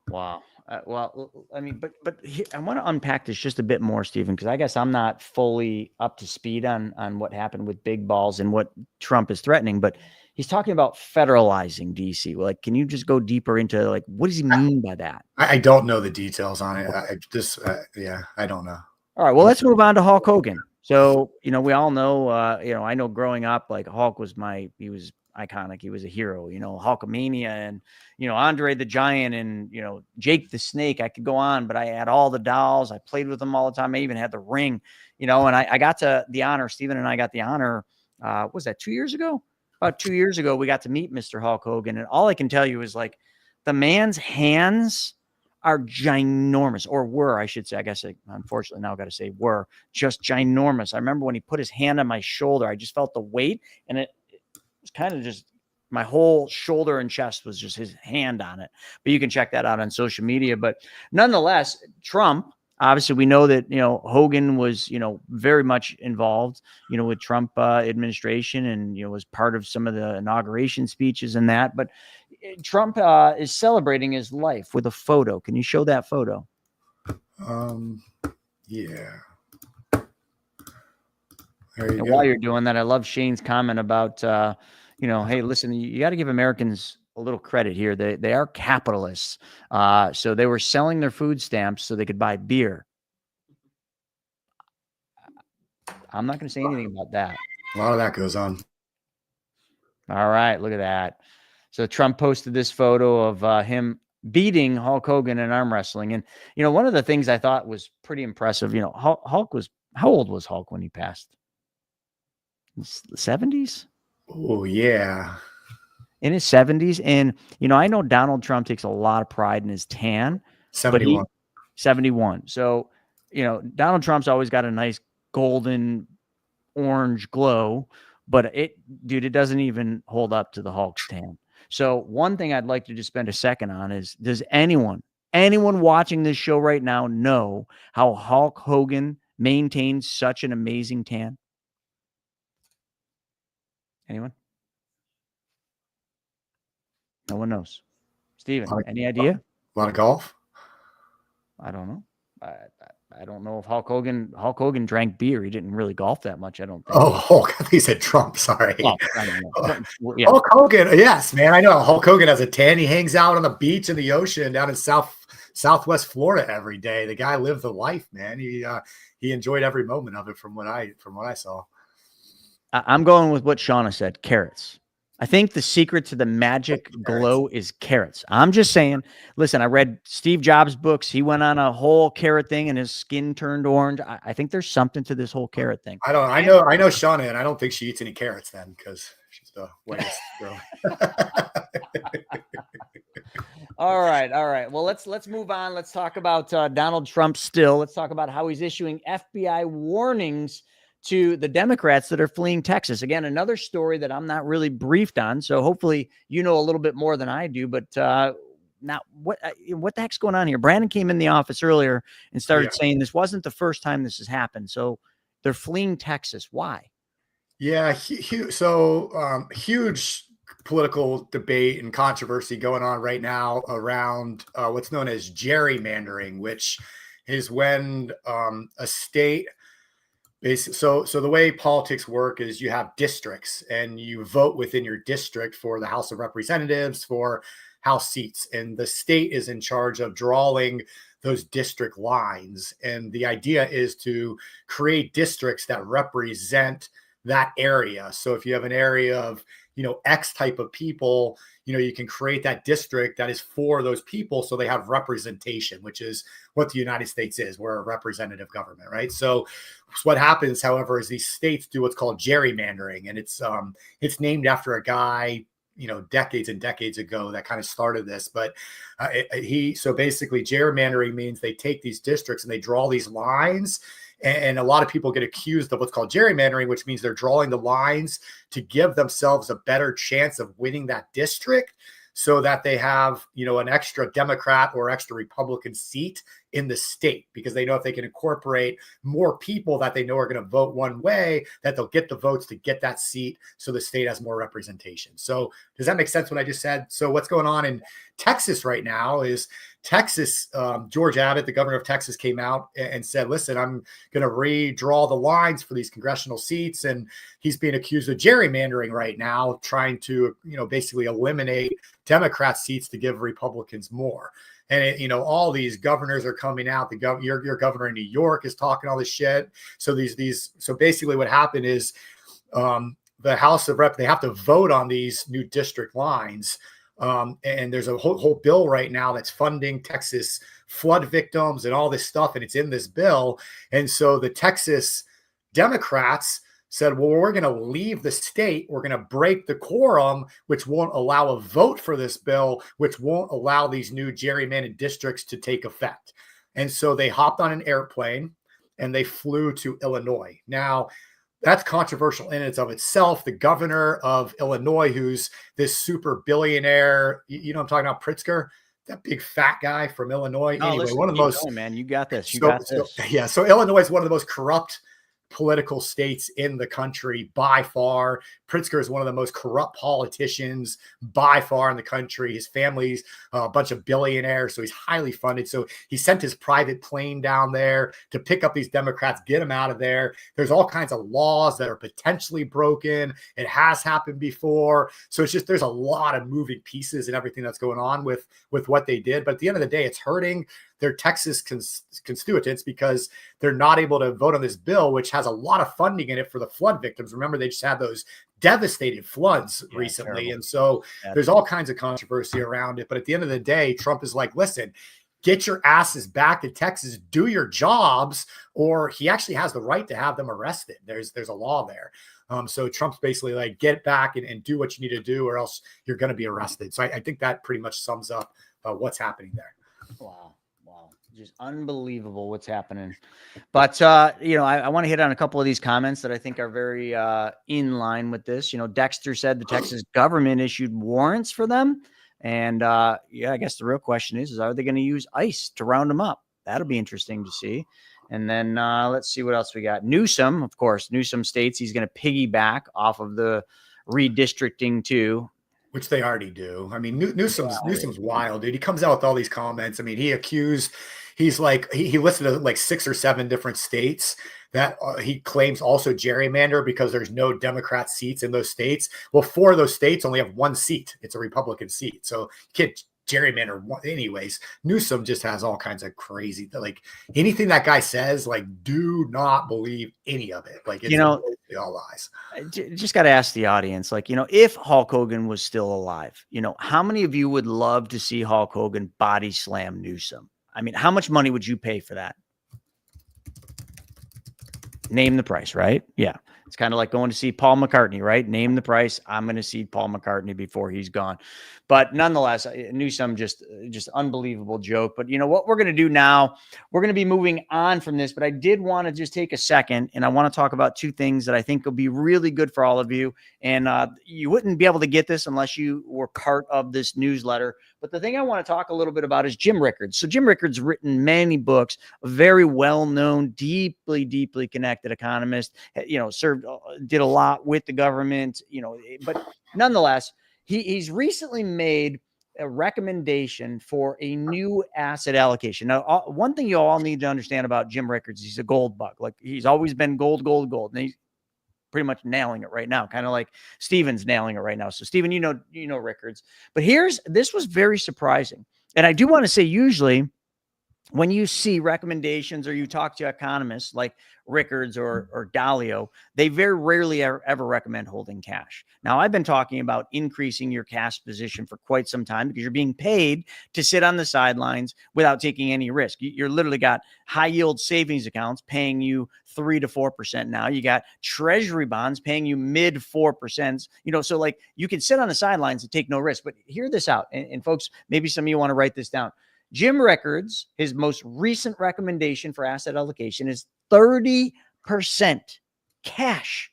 Wow. Well, I mean, but here, I want to unpack this just a bit more, Stephen, because I guess I'm not fully up to speed on what happened with Big Balls and what Trump is threatening. But he's talking about federalizing DC. Like, can you just go deeper into what does he mean by that? I don't know the details on it. I don't know. All right. Well, let's move on to Hulk Hogan. So, we all know, I know growing up, Hulk was he was iconic. He was a hero, Hulkamania and, Andre the Giant and, Jake the Snake. I could go on, but I had all the dolls. I played with them all the time. I even had the ring, and I got to the honor. Stephen and I got the honor. Was that 2 years ago? About 2 years ago, we got to meet Mr. Hulk Hogan. And all I can tell you is the man's hands are ginormous, or were, I should say. I guess unfortunately now I've got to say were just ginormous. I remember when he put his hand on my shoulder, I just felt the weight, and it was kind of just my whole shoulder and chest was just his hand on it. But you can check that out on social media. But nonetheless, Trump, obviously we know that, Hogan was, very much involved, with Trump administration and, was part of some of the inauguration speeches and that. But Trump is celebrating his life with a photo. Can you show that photo? Yeah. And while you're doing that, I love Shane's comment about, hey, listen, you got to give Americans a little credit here. They are capitalists. So they were selling their food stamps so they could buy beer. I'm not going to say anything about that. A lot of that goes on. All right. Look at that. So Trump posted this photo of him beating Hulk Hogan in arm wrestling. And, one of the things I thought was pretty impressive, Hulk was, how old was Hulk when he passed? The 70s? Oh, yeah. in his 70s. And, I know Donald Trump takes a lot of pride in his tan. 71. 71. So, Donald Trump's always got a nice golden orange glow, but it doesn't even hold up to the Hulk's tan. So one thing I'd like to just spend a second on is, does anyone watching this show right now know how Hulk Hogan maintains such an amazing tan? Anyone? No one knows. Steven, any idea? A lot of golf? I don't know. I don't know if Hulk Hogan drank beer. He didn't really golf that much, I don't think. Oh, Hulk. I think he said Trump. Sorry. Oh, I don't know. Yeah. Hulk Hogan. Yes, man. I know Hulk Hogan has a tan. He hangs out on the beach in the ocean down in Southwest Florida every day. The guy lived the life, man. He enjoyed every moment of it from what I saw. I'm going with what Shauna said, carrots. I think the secret to the magic glow is carrots. I'm just saying, listen, I read Steve Jobs' books. He went on a whole carrot thing and his skin turned orange. I think there's something to this whole carrot thing. I know Shauna, and I don't think she eats any carrots then, because she's the whitest girl. All right. Well, let's move on. Let's talk about Donald Trump still. Let's talk about how he's issuing FBI warnings to the Democrats that are fleeing Texas. Again, another story that I'm not really briefed on. So hopefully you know a little bit more than I do. But now what the heck's going on here? Brandon came in the office earlier and started saying this wasn't the first time this has happened. So they're fleeing Texas. Why? Yeah. So huge political debate and controversy going on right now around what's known as gerrymandering, which is when a state so the way politics work is you have districts and you vote within your district for the House of Representatives, for House seats, and the state is in charge of drawing those district lines. And the idea is to create districts that represent that area. So if you have an area of, X type of people, you can create that district that is for those people. So they have representation, which is what the United States is. We're a representative government, right? So what happens, however, is these states do what's called gerrymandering. And it's named after a guy, decades and decades ago that kind of started this. But so basically gerrymandering means they take these districts and they draw these lines. And a lot of people get accused of what's called gerrymandering, which means they're drawing the lines to give themselves a better chance of winning that district so that they have, an extra Democrat or extra Republican seat in the state, because they know if they can incorporate more people that they know are going to vote one way, that they'll get the votes to get that seat. So the state has more representation. So does that make sense what I just said? So what's going on in Texas right now is Texas, George Abbott, the governor of Texas, came out and said, listen, I'm going to redraw the lines for these congressional seats. And he's being accused of gerrymandering right now, trying to, basically eliminate Democrat seats to give Republicans more. And, all these governors are coming out. Your governor in New York is talking all this shit. So so basically what happened is the House of Rep, they have to vote on these new district lines. And there's a whole bill right now that's funding Texas flood victims and all this stuff. And it's in this bill. And so the Texas Democrats said, well, we're going to leave the state. We're going to break the quorum, which won't allow a vote for this bill, which won't allow these new gerrymandered districts to take effect. And so they hopped on an airplane and they flew to Illinois. Now, that's controversial in and of itself. The governor of Illinois, who's this super billionaire, I'm talking about Pritzker, that big fat guy from Illinois. Oh, anyway, listen, one of the most, man, you got this. So Illinois is one of the most corrupt political states in the country by far. Pritzker is one of the most corrupt politicians by far in the country. His family's a bunch of billionaires, so he's highly funded. So he sent his private plane down there to pick up these Democrats, get them out of there. There's all kinds of laws that are potentially broken. It has happened before. So it's just, there's a lot of moving pieces and everything that's going on with what they did. But at the end of the day, it's hurting their Texas constituents because they're not able to vote on this bill, which has a lot of funding in it for the flood victims. Remember, they just had those devastated floods recently. Terrible. And so there's all kinds of controversy around it. But at the end of the day, Trump is like, listen, get your asses back to Texas, do your jobs, or he actually has the right to have them arrested. There's a law there. So Trump's basically like, get back and do what you need to do, or else you're going to be arrested. So I think that pretty much sums up what's happening there. Wow. Just unbelievable what's happening. But, I want to hit on a couple of these comments that I think are very in line with this. Dexter said the Texas government issued warrants for them. And I guess the real question is are they going to use ICE to round them up? That'll be interesting to see. And then let's see what else we got. Newsom, of course, Newsom states he's going to piggyback off of the redistricting too. Which they already do. I mean, Newsom's wild, dude. He comes out with all these comments. I mean, he listed like 6 or 7 different states that he claims also gerrymander because there's no Democrat seats in those states. Well, 4 of those states only have 1 seat. It's a Republican seat. So you can't gerrymander anyways. Newsom just has all kinds of crazy, like anything that guy says, like, do not believe any of it. Like, it's all lies. Just got to ask the audience, like, if Hulk Hogan was still alive, how many of you would love to see Hulk Hogan body slam Newsom? I mean, how much money would you pay for that? Name the price, right? Yeah. It's kind of like going to see Paul McCartney, right? Name the price. I'm going to see Paul McCartney before he's gone. But nonetheless, Newsom just unbelievable joke. But what we're going to do now, we're going to be moving on from this. But I did want to just take a second, and I want to talk about 2 things that I think will be really good for all of you. And you wouldn't be able to get this unless you were part of this newsletter. But the thing I want to talk a little bit about is Jim Rickards. So Jim Rickards written many books, a very well-known, deeply, deeply connected economist, did a lot with the government, but nonetheless, he's recently made a recommendation for a new asset allocation. Now, one thing you all need to understand about Jim Rickards, he's a gold bug. Like, he's always been gold. And he's pretty much nailing it right now, kind of like Steven's nailing it right now. So Steven, you know Rickards, but this was very surprising. And I do want to say, usually when you see recommendations or you talk to economists like Rickards or Dalio, they very rarely ever recommend holding cash. Now, I've been talking about increasing your cash position for quite some time because you're being paid to sit on the sidelines without taking any risk. You're literally got high yield savings accounts paying you 3 to 4% now. You got treasury bonds paying you mid 4%. So like you can sit on the sidelines and take no risk. But hear this out. And folks, maybe some of you want to write this down. Jim Rickards, his most recent recommendation for asset allocation is 30% cash.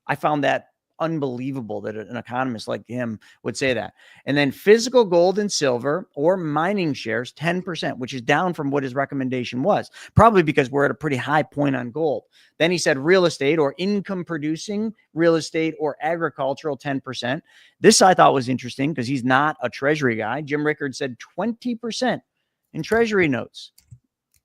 I found that unbelievable that an economist like him would say that. And then physical gold and silver or mining shares, 10%, which is down from what his recommendation was, probably because we're at a pretty high point on gold. Then he said real estate or income producing real estate or agricultural, 10%. This I thought was interesting because he's not a treasury guy. Jim Rickards said 20% in treasury notes.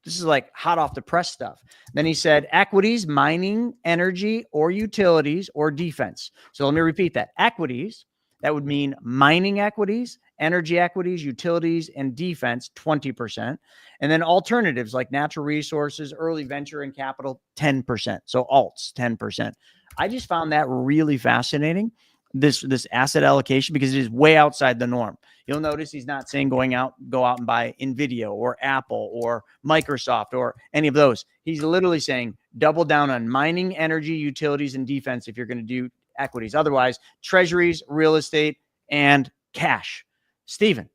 This is like hot off the press stuff. Then he said equities, mining, energy, or utilities, or defense. So let me repeat that. Equities, that would mean mining equities, energy equities, utilities, and defense, 20%. And then alternatives like natural resources, early venture, and capital, 10%. So alts, 10%. I just found that really fascinating, this asset allocation, because it is way outside the norm. You'll notice he's not saying go out and buy NVIDIA or Apple or Microsoft or any of those. He's literally saying double down on mining, energy, utilities, and defense if you're going to do equities. Otherwise, treasuries, real estate, and cash. Steven,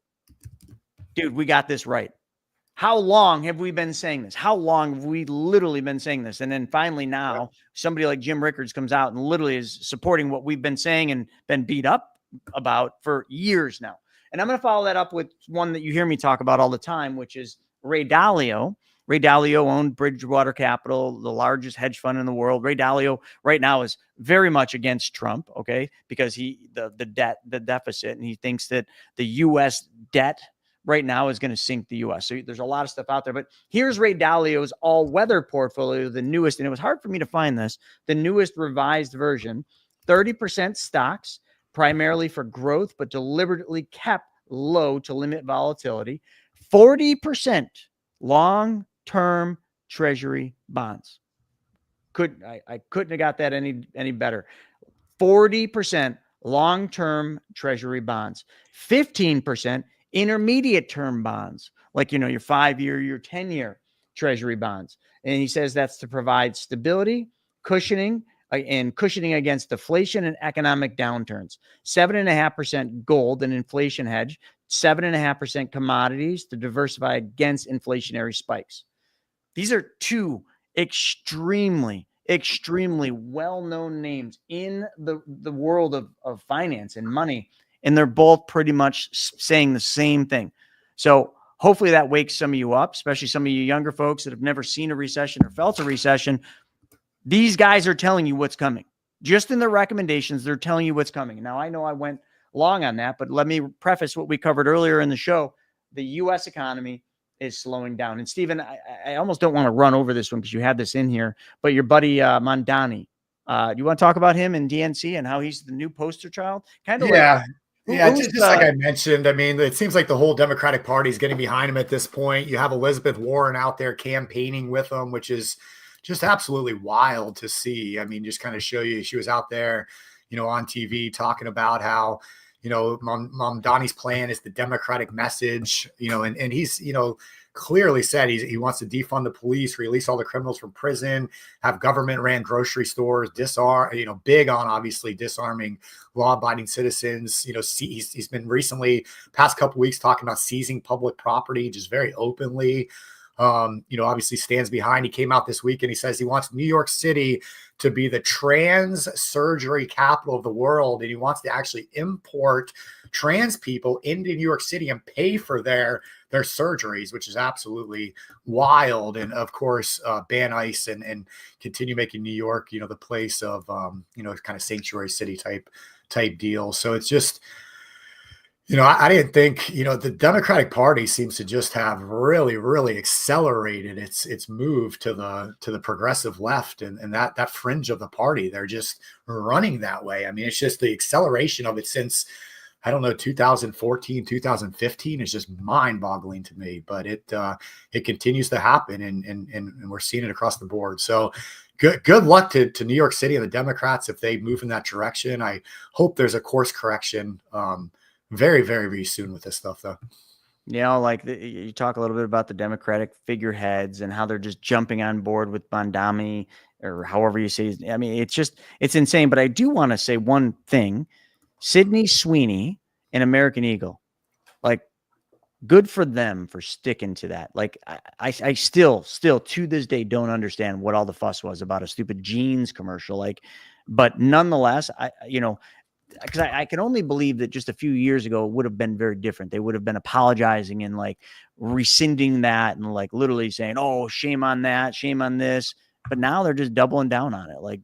dude, we got this right. How long have we been saying this? How long have we literally been saying this? And then finally now, somebody like Jim Rickards comes out and literally is supporting what we've been saying and been beat up about for years now. And I'm going to follow that up with one that you hear me talk about all the time, which is Ray Dalio. Ray Dalio owned Bridgewater Capital, the largest hedge fund in the world. Ray Dalio right now is very much against Trump, okay, because the deficit, and he thinks that the U.S. debt right now is going to sink the U.S. So there's a lot of stuff out there. But here's Ray Dalio's all-weather portfolio, the newest, and it was hard for me to find this, the newest revised version, 30% stocks, primarily for growth, but deliberately kept low to limit volatility, 40% long-term treasury bonds. I couldn't have got that any better. 40% long-term treasury bonds, 15% intermediate term bonds, like, your 5-year, your 10-year treasury bonds. And he says that's to provide stability, cushioning, and cushioning against deflation and economic downturns. 7.5% gold, an inflation hedge, 7.5% commodities to diversify against inflationary spikes. These are two extremely well-known names in the world of finance and money, and they're both pretty much saying the same thing. So hopefully that wakes some of you up, especially some of you younger folks that have never seen a recession or felt a recession. These guys are telling you what's coming. Just in their recommendations, they're telling you what's coming. Now, I know I went long on that, but let me preface what we covered earlier in the show. The U.S. economy is slowing down. And Stephen, I almost don't want to run over this one because you had this in here, but your buddy Mondani, you want to talk about him and DNC and how he's the new poster child? Kind of just like I mentioned, I mean, it seems like the whole Democratic Party is getting behind him at this point. You have Elizabeth Warren out there campaigning with him, which is just absolutely wild to see. I mean, just kind of show you, she was out there, on TV talking about how, Mamdani's plan is the Democratic message, and he's, clearly said he wants to defund the police, release all the criminals from prison, have government ran grocery stores, disarm, big on obviously disarming law-abiding citizens. He's been recently past couple weeks talking about seizing public property, just very openly. Obviously stands behind. He came out this week and he says he wants New York City to be the trans surgery capital of the world. And he wants to actually import trans people into New York City and pay for their surgeries, which is absolutely wild. And of course, ban ICE and continue making New York, the place of, kind of sanctuary city type deal. So it's just, I didn't think, the Democratic Party seems to just have really accelerated its move to the progressive left and that fringe of the party. They're just running that way. I mean, it's just the acceleration of it since, I don't know, 2014, 2015 is just mind boggling to me, but it continues to happen and we're seeing it across the board. So good luck to New York City and the Democrats if they move in that direction. I hope there's a course correction, very, very, very soon with this stuff, though. You talk a little bit about the Democratic figureheads and how they're just jumping on board with Mondani or however you say. I mean, it's insane. But I do want to say one thing: Sydney Sweeney and American Eagle, good for them for sticking to that. I still to this day don't understand what all the fuss was about a stupid jeans commercial. But nonetheless, because I can only believe that just a few years ago it would have been very different. They would have been apologizing and rescinding that and literally saying, "Oh, shame on that, shame on this." But now they're just doubling down on it.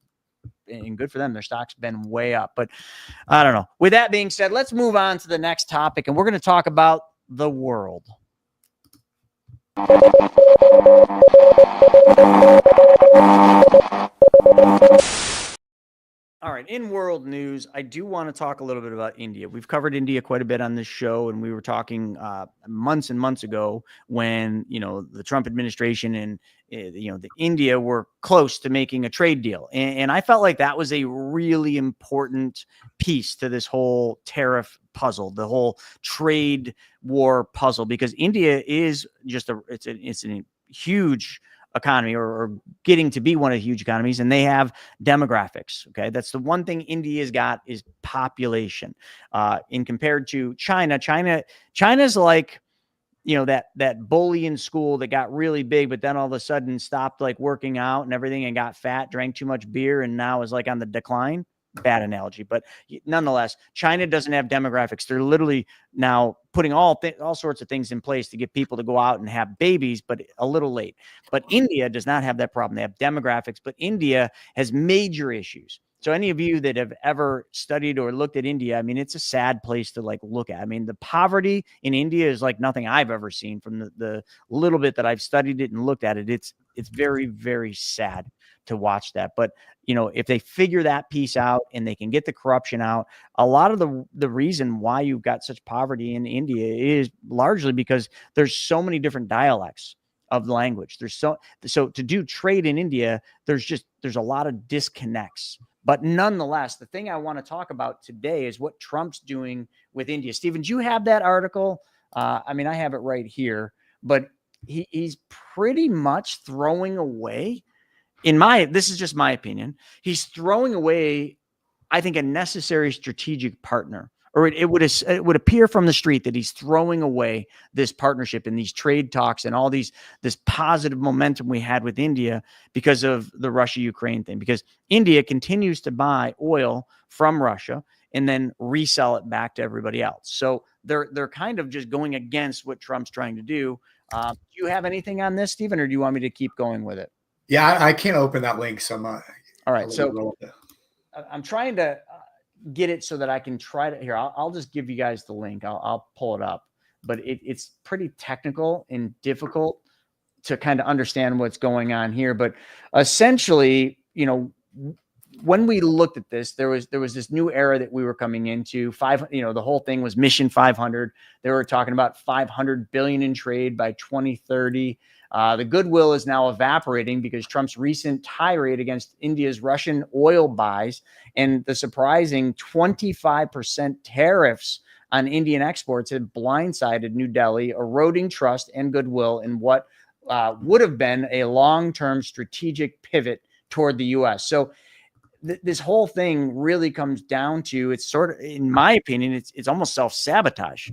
And good for them. Their stock's been way up. But I don't know. With that being said, let's move on to the next topic, and we're going to talk about the world. All right. In world news, I do want to talk a little bit about India. We've covered India quite a bit on this show, and we were talking months and months ago when, the Trump administration and, the India were close to making a trade deal. And I felt like that was a really important piece to this whole tariff puzzle, the whole trade war puzzle, because India is just it's a huge economy or getting to be one of the huge economies, and they have demographics. Okay. That's the one thing India's got is population. In compared to China's like, that bully in school that got really big, but then all of a sudden stopped working out and everything and got fat, drank too much beer, and now is on the decline. Bad analogy, but nonetheless, China doesn't have demographics. They're literally now putting all sorts of things in place to get people to go out and have babies, but a little late. But India does not have that problem. They have demographics, but India has major issues. So any of you that have ever studied or looked at India, I mean, it's a sad place to look at. I mean, the poverty in India is like nothing I've ever seen from the little bit that I've studied it and looked at it. It's very, very sad to watch that. But, if they figure that piece out and they can get the corruption out, a lot of the reason why you've got such poverty in India is largely because there's so many different dialects of the language. So to do trade in India, there's a lot of disconnects. But nonetheless, the thing I want to talk about today is what Trump's doing with India. Stephen, do you have that article I mean, I have it right here, but he's pretty much throwing away, this is just my opinion, he's throwing away, I think, a necessary strategic partner. Or it would appear from the street that he's throwing away this partnership and these trade talks and all this positive momentum we had with India because of the Russia-Ukraine thing, because India continues to buy oil from Russia and then resell it back to everybody else. So they're kind of just going against what Trump's trying to do. Do you have anything on this, Stephen, or do you want me to keep going with it? Yeah, I can't open that link, so I'm not. All right, so I'm trying to get it so that I can try to here. I'll just give you guys the link. I'll pull it up, but it's pretty technical and difficult to kind of understand what's going on here. But essentially, when we looked at this, there was this new era that we were coming into. The whole thing was Mission 500. They were talking about 500 billion in trade by 2030. The goodwill is now evaporating because Trump's recent tirade against India's Russian oil buys and the surprising 25% tariffs on Indian exports have blindsided New Delhi, eroding trust and goodwill in what would have been a long-term strategic pivot toward the U.S. So this whole thing really comes down to, it's sort of, in my opinion, it's almost self-sabotage.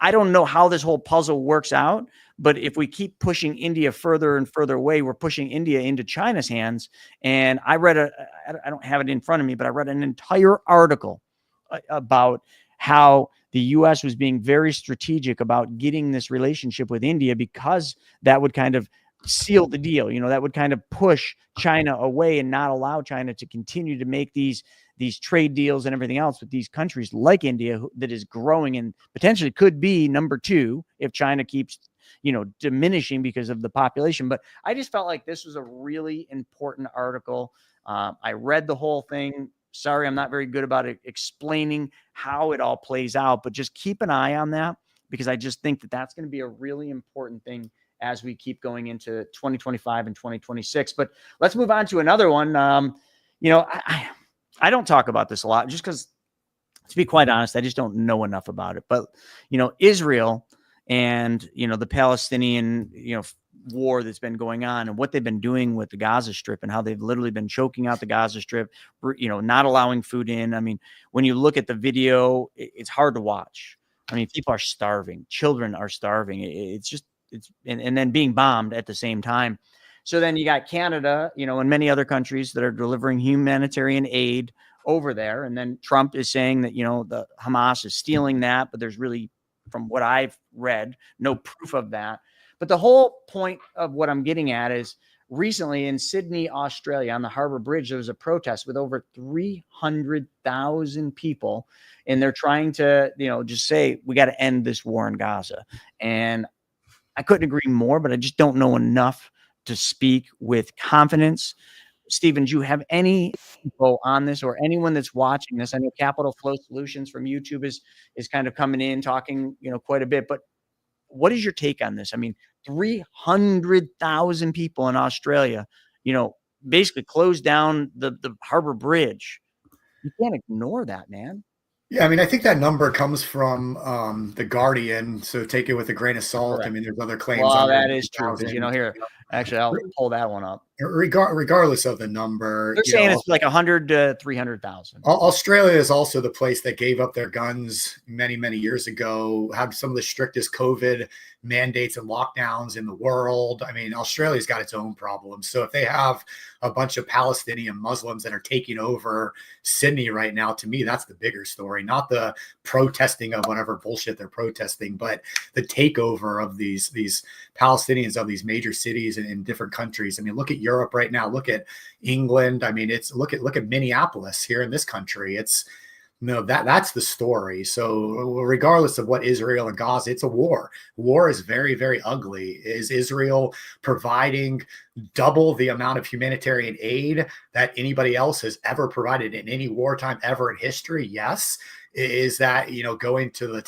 I don't know how this whole puzzle works out, but if we keep pushing India further and further away, we're pushing India into China's hands. And I don't have it in front of me, but I read an entire article about how the U.S. was being very strategic about getting this relationship with India because that would kind of seal the deal. That would kind of push China away and not allow China to continue to make these trade deals and everything else with these countries like India that is growing and potentially could be number 2 if China keeps, diminishing because of the population. But I just felt like this was a really important article. I read the whole thing. Sorry, I'm not very good about explaining how it all plays out, but just keep an eye on that because I just think that that's going to be a really important thing as we keep going into 2025 and 2026. But let's move on to another one. I don't talk about this a lot just because, to be quite honest, I just don't know enough about it. But, Israel and, the Palestinian, war that's been going on and what they've been doing with the Gaza Strip and how they've literally been choking out the Gaza Strip, not allowing food in. I mean, when you look at the video, it's hard to watch. I mean, people are starving. Children are starving. And then being bombed at the same time. So then you got Canada, and many other countries that are delivering humanitarian aid over there. And then Trump is saying that, the Hamas is stealing that, but there's really, from what I've read, no proof of that. But the whole point of what I'm getting at is recently in Sydney, Australia, on the Harbour Bridge, there was a protest with over 300,000 people. And they're trying to, just say, we got to end this war in Gaza. And I couldn't agree more, but I just don't know enough to speak with confidence. Stephen, do you have any info on this or anyone that's watching this? I know Capital Flow Solutions from YouTube is kind of coming in, talking, quite a bit, but what is your take on this? I mean, 300,000 people in Australia, basically closed down the Harbour Bridge. You can't ignore that, man. Yeah, I mean, I think that number comes from The Guardian, so take it with a grain of salt. Correct. I mean, there's other claims. Well, that is true. Here, actually, I'll pull that one up. Regardless of the number, they're saying it's like 100 to 300,000. Australia is also the place that gave up their guns many, many years ago, had some of the strictest COVID mandates and lockdowns in the world. I mean, Australia's got its own problems. So if they have a bunch of Palestinian Muslims that are taking over Sydney right now, to me, that's the bigger story, not the protesting of whatever bullshit they're protesting, but the takeover of these Palestinians of these major cities in different countries. I mean, look at Europe right now. Look at England. I mean, look at Minneapolis here in this country. That's the story. So regardless of what Israel and Gaza, it's a war. War is very, very ugly. Is Israel providing double the amount of humanitarian aid that anybody else has ever provided in any wartime ever in history? Yes. Is that, going to the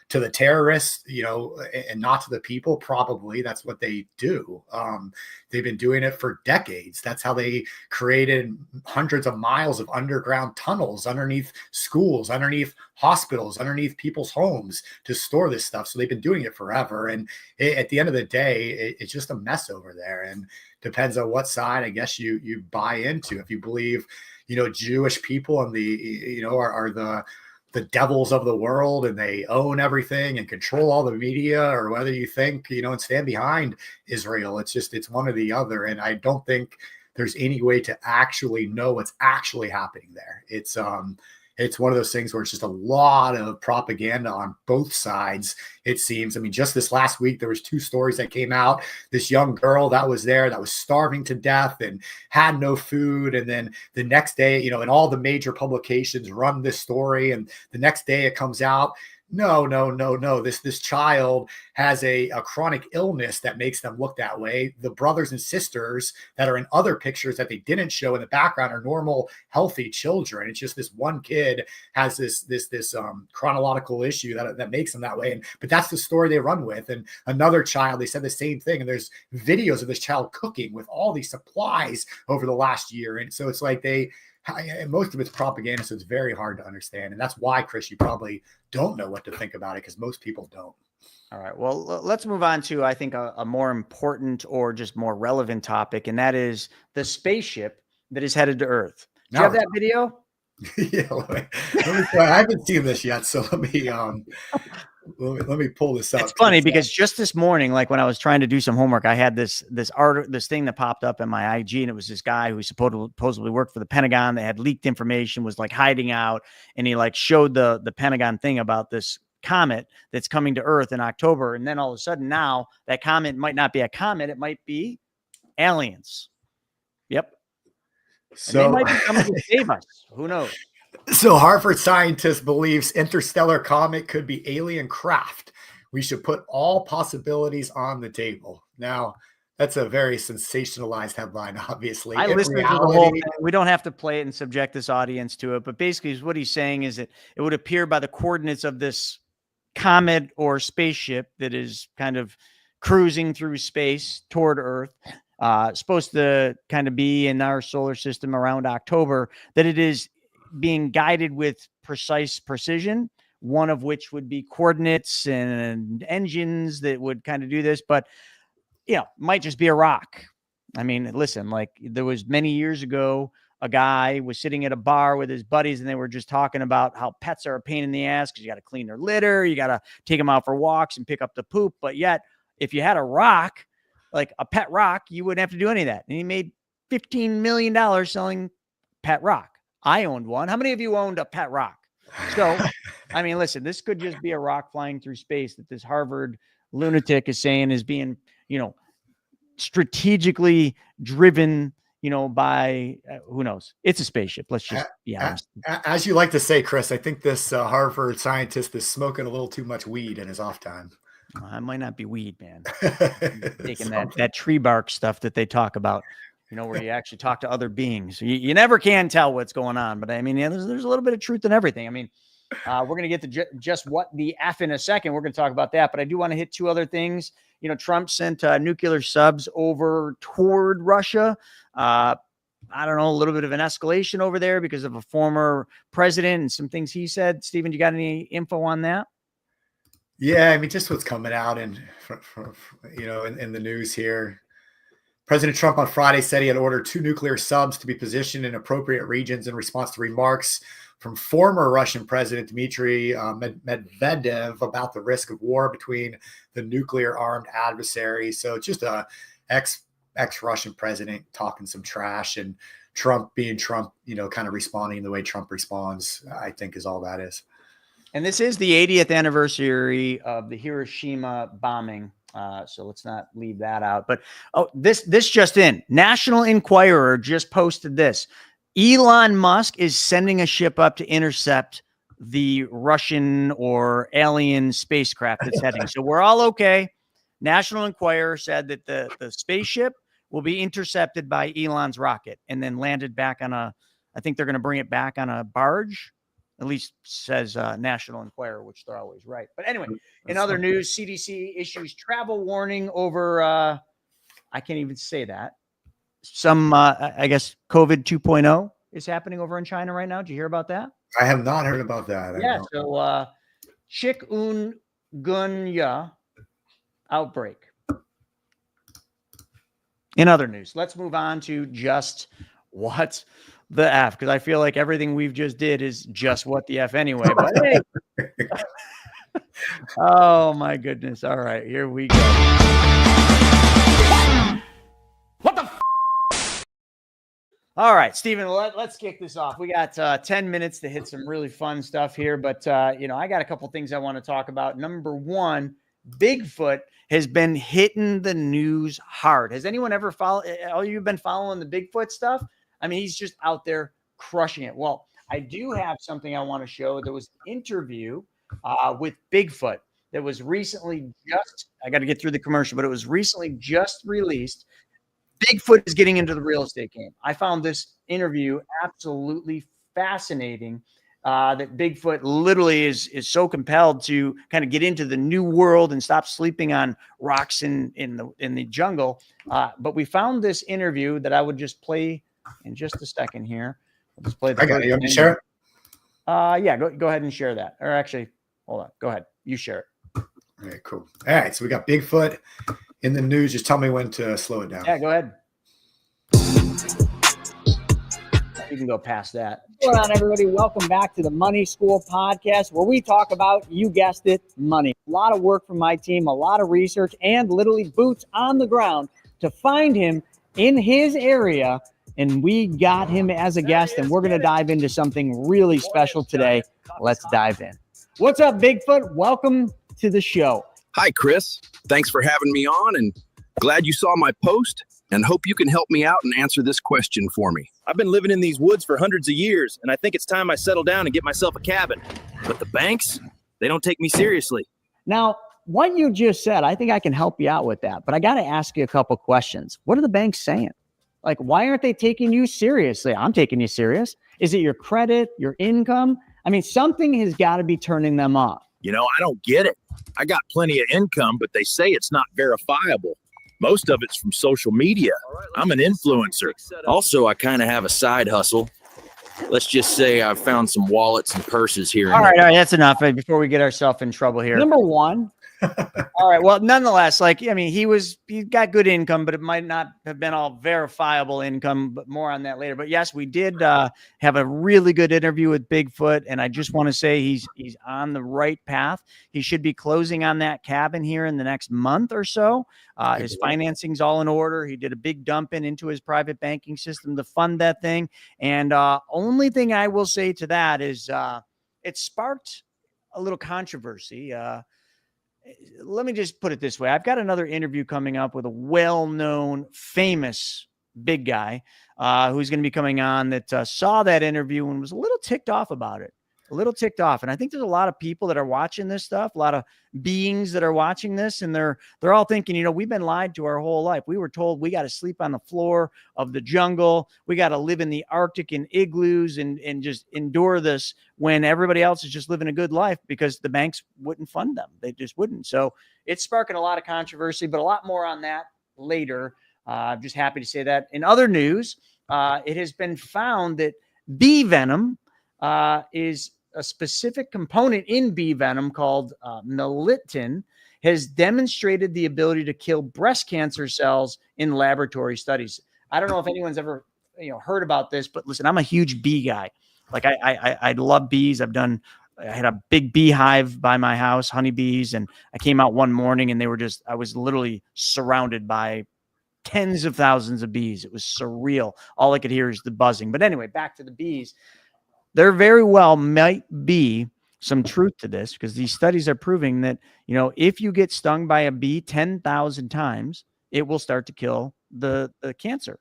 to the terrorists, and not to the people. Probably that's what they do. They've been doing it for decades. That's how they created hundreds of miles of underground tunnels underneath schools, underneath hospitals, underneath people's homes to store this stuff. So they've been doing it forever. And at the end of the day, it's just a mess over there. And depends on what side, I guess, you buy into. If you believe, Jewish people and are the devils of the world and they own everything and control all the media, or whether you think, and stand behind Israel, it's one or the other. And I don't think there's any way to actually know what's actually happening there. It's one of those things where it's just a lot of propaganda on both sides, it seems. I mean, just this last week, there was 2 stories that came out. This young girl that was there that was starving to death and had no food. And then the next day, and all the major publications run this story. And the next day it comes out, no. This child has a chronic illness that makes them look that way. The brothers and sisters that are in other pictures that they didn't show in the background are normal, healthy children. It's just this one kid has this chronological issue that makes them that way. But that's the story they run with. And another child, they said the same thing. And there's videos of this child cooking with all these supplies over the last year. And so it's like most of it's propaganda, so it's very hard to understand. And that's why, Chris, you probably don't know what to think about it, because most people don't. All right. Well, let's move on to, I think, a more important or just more relevant topic, and that is the spaceship that is headed to Earth. Do you have that video? Yeah, I haven't seen this yet, so let me pull this up. It's funny because just this morning, like when I was trying to do some homework, I had this thing that popped up in my IG, and it was this guy who supposedly worked for the Pentagon. That had leaked information, was like hiding out, and he like showed the Pentagon thing about this comet that's coming to Earth in October. And then all of a sudden now that comet might not be a comet, it might be aliens. Yep. So and they might be coming to save us. Who knows? So Harvard scientist believes interstellar comet could be alien craft. We should put all possibilities on the table. Now, that's a very sensationalized headline, obviously. I listened to the whole thing. We don't have to play it and subject this audience to it. But basically what he's saying is that it would appear by the coordinates of this comet or spaceship that is kind of cruising through space toward Earth, supposed to kind of be in our solar system around October, that it is being guided with precise precision, one of which would be coordinates and engines that would kind of do this, but might just be a rock. I mean, listen, like there was many years ago, a guy was sitting at a bar with his buddies and they were just talking about how pets are a pain in the ass because you got to clean their litter, you got to take them out for walks and pick up the poop. But yet if you had a rock, like a pet rock, you wouldn't have to do any of that. And he made $15 million selling pet rock. I owned one. How many of you owned a pet rock? So, I mean, listen, this could just be a rock flying through space that this Harvard lunatic is saying is being, strategically driven, by who knows? It's a spaceship. Let's just be honest. As you like to say, Chris, I think this Harvard scientist is smoking a little too much weed in his off time. It might not be weed, man. Taking that tree bark stuff that they talk about. Where you actually talk to other beings. You never can tell what's going on, but I mean, there's a little bit of truth in everything. I mean, we're going to get to just what the F in a second. We're going to talk about that, but I do want to hit 2 other things. Trump sent nuclear subs over toward Russia. I don't know, a little bit of an escalation over there because of a former president and some things he said. Stephen, you got any info on that? Yeah, I mean, just what's coming out in the news here. President Trump on Friday said he had ordered 2 nuclear subs to be positioned in appropriate regions in response to remarks from former Russian President Dmitry Medvedev about the risk of war between the nuclear-armed adversaries. So just a ex-Russian president talking some trash, and Trump being Trump, kind of responding the way Trump responds, I think is all that is. And this is the 80th anniversary of the Hiroshima bombing. So let's not leave that out. But this just in. National Enquirer just posted this. Elon Musk is sending a ship up to intercept the Russian or alien spacecraft that's heading. So we're all okay. National Enquirer said that the spaceship will be intercepted by Elon's rocket and then landed back on I think they're going to bring it back on a barge. At least says National Enquirer, which they're always right. But anyway, in other news, CDC issues travel warning over, I can't even say that. Some, I guess, COVID 2.0 is happening over in China right now. Did you hear about that? I have not heard about that. Yeah, so chikungunya outbreak. In other news, let's move on to just what the F, because I feel like everything we've just did is just what the F anyway. But hey. Oh my goodness. All right, here we go. What the All right, Stephen, let's kick this off. We got 10 minutes to hit some really fun stuff here, but I got a couple things I want to talk about. Number one, Bigfoot has been hitting the news hard. Has anyone ever you've been following the Bigfoot stuff? I mean, he's just out there crushing it. Well, I do have something I want to show. There was an interview with Bigfoot that was recently I got to get through the commercial, but it was recently just released. Bigfoot is getting into the real estate game. I found this interview absolutely fascinating. That Bigfoot literally is so compelled to kind of get into the new world and stop sleeping on rocks in the jungle. But we found this interview that I would just play in just a second here. I'll just play the. I got you. Share it. Yeah, go ahead and share that. Or actually, hold on. Go ahead. You share it. All right, cool. All right, so we got Bigfoot in the news. Just tell me when to slow it down. Yeah, go ahead. You can go past that. What's going on, everybody? Welcome back to the Money School podcast, where we talk about, you guessed it, money. A lot of work from my team, a lot of research, and literally boots on the ground to find him in his area. And we got him as a guest, and we're going to dive into something really special today. Let's dive in. What's up, Bigfoot? Welcome to the show. Hi, Chris. Thanks for having me on, and glad you saw my post, and hope you can help me out and answer this question for me. I've been living in these woods for hundreds of years, and I think it's time I settle down and get myself a cabin. But the banks, they don't take me seriously. Now, what you just said, I think I can help you out with that, but I got to ask you a couple questions. What are the banks saying? Like, why aren't they taking you seriously? I'm taking you serious. Is it your credit, your income? I mean, something has got to be turning them off. You know, I don't get it. I got plenty of income, but they say it's not verifiable. Most of it's from social media. I'm an influencer. Also, I kind of have a side hustle. Let's just say I've found some wallets and purses here. All right, that's enough before we get ourselves in trouble here. Number one. All right. Well, nonetheless, he got good income, but it might not have been all verifiable income, but more on that later. But yes, we did have a really good interview with Bigfoot. And I just want to say he's on the right path. He should be closing on that cabin here in the next month or so. His financing's all in order. He did a big dump into his private banking system to fund that thing. And only thing I will say to that is it sparked a little controversy. Let me just put it this way. I've got another interview coming up with a well-known, famous big guy who's going to be coming on that saw that interview and was a little ticked off about it. And I think there's a lot of people that are watching this stuff, a lot of beings that are watching this, and they're all thinking, we've been lied to our whole life. We were told we got to sleep on the floor of the jungle. We got to live in the Arctic in igloos and just endure this when everybody else is just living a good life because the banks wouldn't fund them. They just wouldn't. So it's sparking a lot of controversy, but a lot more on that later. I'm just happy to say that. In other news, it has been found that bee venom is a specific component in bee venom called melittin has demonstrated the ability to kill breast cancer cells in laboratory studies. I don't know if anyone's ever heard about this, but listen, I'm a huge bee guy. Like I love bees. I had a big beehive by my house, honeybees, and I came out one morning and I was literally surrounded by tens of thousands of bees. It was surreal. All I could hear is the buzzing. But anyway, back to the bees. There very well might be some truth to this because these studies are proving that, if you get stung by a bee 10,000 times, it will start to kill the cancer.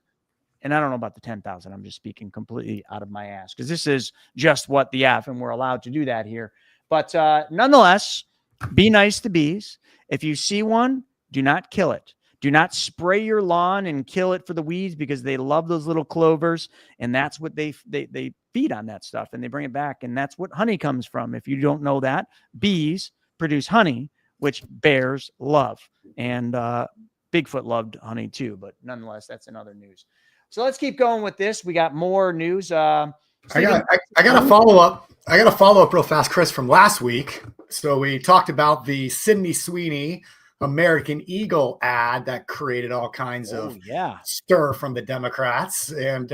And I don't know about the 10,000. I'm just speaking completely out of my ass because this is just what the F, and we're allowed to do that here. But nonetheless, be nice to bees. If you see one, do not kill it. Do not spray your lawn and kill it for the weeds, because they love those little clovers, and that's what they feed on, that stuff, and they bring it back, and that's what honey comes from. If you don't know that, bees produce honey, which bears love, and Bigfoot loved honey too, but nonetheless, that's another news. So let's keep going with this. We got more news. I got a follow up. I got a follow up real fast, Chris, from last week. So we talked about the Sydney Sweeney American Eagle ad that created all kinds of stir from the Democrats. And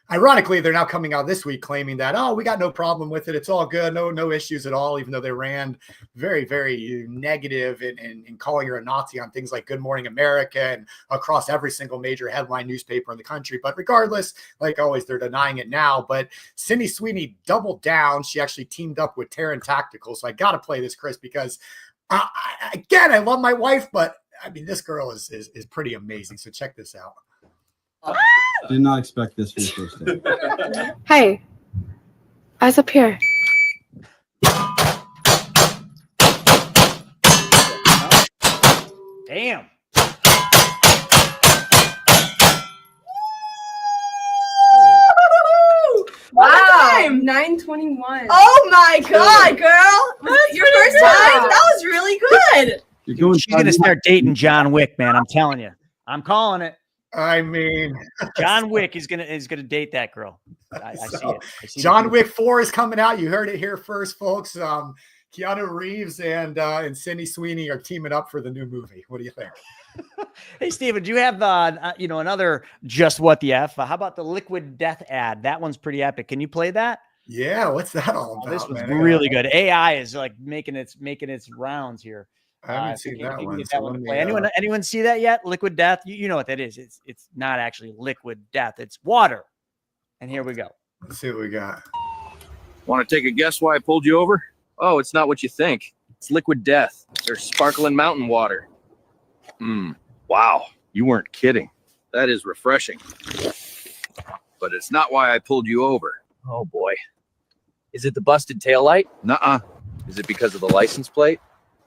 ironically, they're now coming out this week claiming that, oh, we got no problem with it. It's all good. No issues at all, even though they ran very, very negative in calling her a Nazi on things like Good Morning America and across every single major headline newspaper in the country. But regardless, like always, they're denying it now. But Sydney Sweeney doubled down. She actually teamed up with Terran Tactical. So I got to play this, Chris, because again, I love my wife, but I mean, this girl is pretty amazing. So check this out. Did not expect this for your first day. Hey, eyes up here. Damn. Wow. 9:21. Oh my God, girl. Was it your first time? That was really good. She's going to start dating John Wick, man. I'm telling you. I'm calling it. I mean, John Wick is gonna date that girl. I see it. John Wick 4 is coming out. You heard it here first, folks. Keanu Reeves and Sydney Sweeney are teaming up for the new movie. What do you think? Hey, Steven, do you have another just what the F? How about the Liquid Death ad? That one's pretty epic. Can you play that? Yeah, what's that all about? This was really good. AI is like making its rounds here. I haven't seen that one. Get that one to play. Anyone see that yet? Liquid Death. You know what that is. It's not actually liquid death. It's water. And here we go. Let's see what we got. Want to take a guess why I pulled you over? Oh, it's not what you think. It's liquid death. There's sparkling mountain water. Wow, you weren't kidding. That is refreshing. But it's not why I pulled you over. Oh boy. Is it the busted taillight? Nuh-uh. Is it because of the license plate?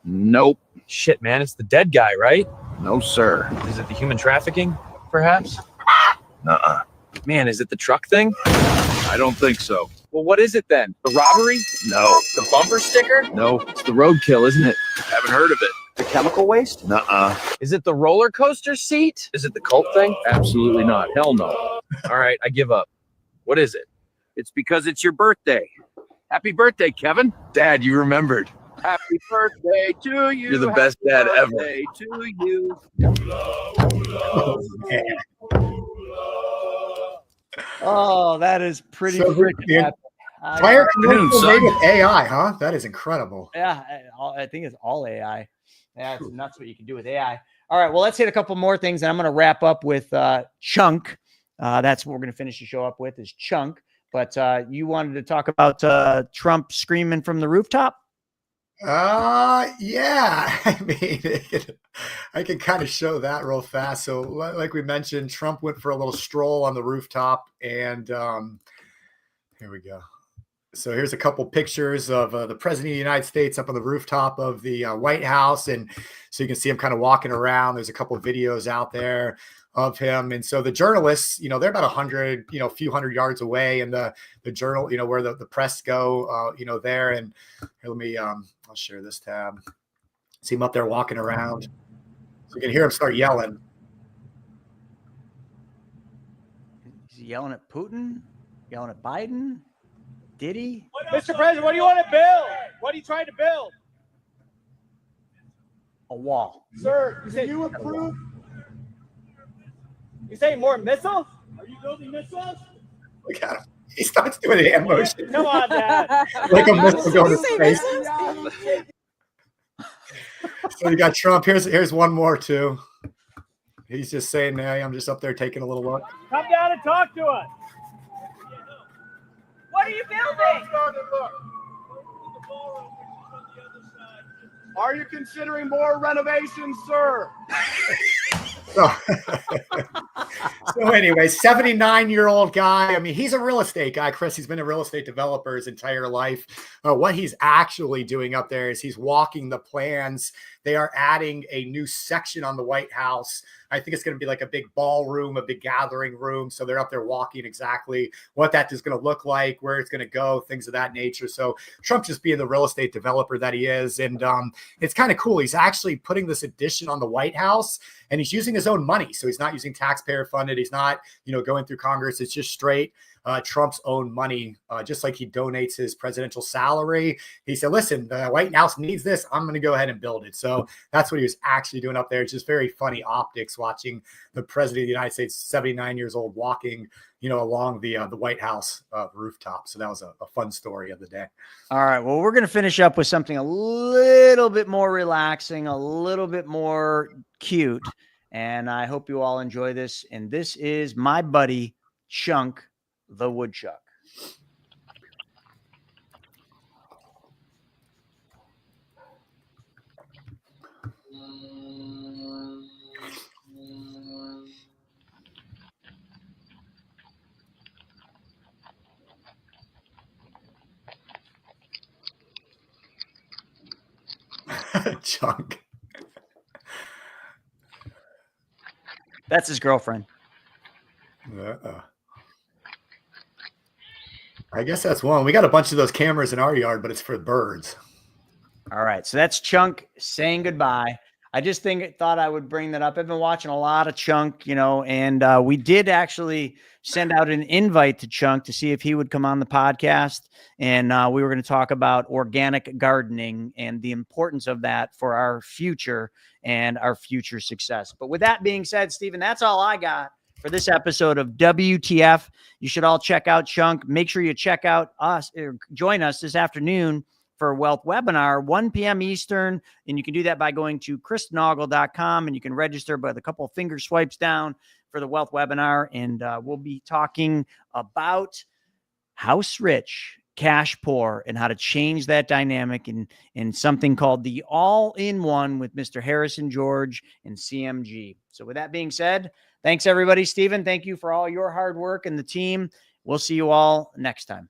Nope. Shit, man, it's the dead guy, right? No, sir. Is it the human trafficking, perhaps? Nuh-uh. Man, is it the truck thing? I don't think so. Well, what is it then? The robbery? No. The bumper sticker? No. It's the roadkill, isn't it? Haven't heard of it. The chemical waste? Nuh-uh. Is it the roller coaster seat? Is it the cult thing? Absolutely not. Hell no. All right, I give up. What is it? It's because it's your birthday. Happy birthday, Kevin. Dad, you remembered. Happy birthday to you. You're the best dad ever. Happy birthday to you. Oh, that is pretty freaking epic. Fire commercial made with AI, huh? That is incredible. Yeah, I think it's all AI. Yeah, it's nuts what you can do with AI. All right, well, let's hit a couple more things, and I'm going to wrap up with Chunk. That's what we're going to finish the show up with is Chunk. But you wanted to talk about Trump screaming from the rooftop? Yeah. I mean, I can kind of show that real fast. So like we mentioned, Trump went for a little stroll on the rooftop, and here we go. So here's a couple pictures of the president of the United States up on the rooftop of the White House. And so you can see him kind of walking around. There's a couple of videos out there of him. And so the journalists, they're about 100, a few hundred yards away, and the journal, where the press go, there. And here, let me, I'll share this tab. See him up there walking around. So you can hear him start yelling. Is he yelling at Putin? Yelling at Biden? Did he? Mr. President, what do you want to build? What are you trying to build? A wall. Sir, you approve? You saying more missiles? Are you building missiles? Look at him. He starts doing the hand motion. Come on, Dad. Like a missile going to space. So you got Trump. Here's one more too. He's just saying, "Hey, I'm just up there taking a little look." Come down and talk to us. What are you building? Are you considering more renovations, sir? So anyway, 79-year-old guy. I mean, he's a real estate guy, Chris. He's been a real estate developer his entire life. What he's actually doing up there is he's walking the plans. They are adding a new section on the White House. I think it's going to be like a big ballroom, a big gathering room. So they're up there walking exactly what that is going to look like, where it's going to go, things of that nature. So Trump just being the real estate developer that he is. And it's kind of cool. He's actually putting this addition on the White House, and he's using his own money. So he's not using taxpayer funded. He's not, going through Congress. It's just straight Trump's own money, just like he donates his presidential salary. He said, listen, the White House needs this. I'm going to go ahead and build it. So that's what he was actually doing up there. It's just very funny optics watching the president of the United States, 79 years old, walking, along the White House rooftop. So that was a fun story of the day. All right. Well, we're going to finish up with something a little bit more relaxing, a little bit more cute. And I hope you all enjoy this. And this is my buddy, Chunk the Woodchuck. Chunk. That's his girlfriend. I guess that's one. We got a bunch of those cameras in our yard, but it's for birds. All right. So that's Chunk saying goodbye. I just thought I would bring that up. I've been watching a lot of Chunk, and we did actually send out an invite to Chunk to see if he would come on the podcast. And we were going to talk about organic gardening and the importance of that for our future and our future success. But with that being said, Stephen, that's all I got for this episode of WTF. You should all check out Chunk. Make sure you check out us or join us this afternoon for a wealth webinar, 1 p.m. Eastern. And you can do that by going to chrisnaugle.com, and you can register by the couple of finger swipes down for the wealth webinar. And we'll be talking about house rich, cash poor, and how to change that dynamic in something called the all-in-one with Mr. Harrison George and CMG. So with that being said, thanks everybody. Stephen, thank you for all your hard work and the team. We'll see you all next time.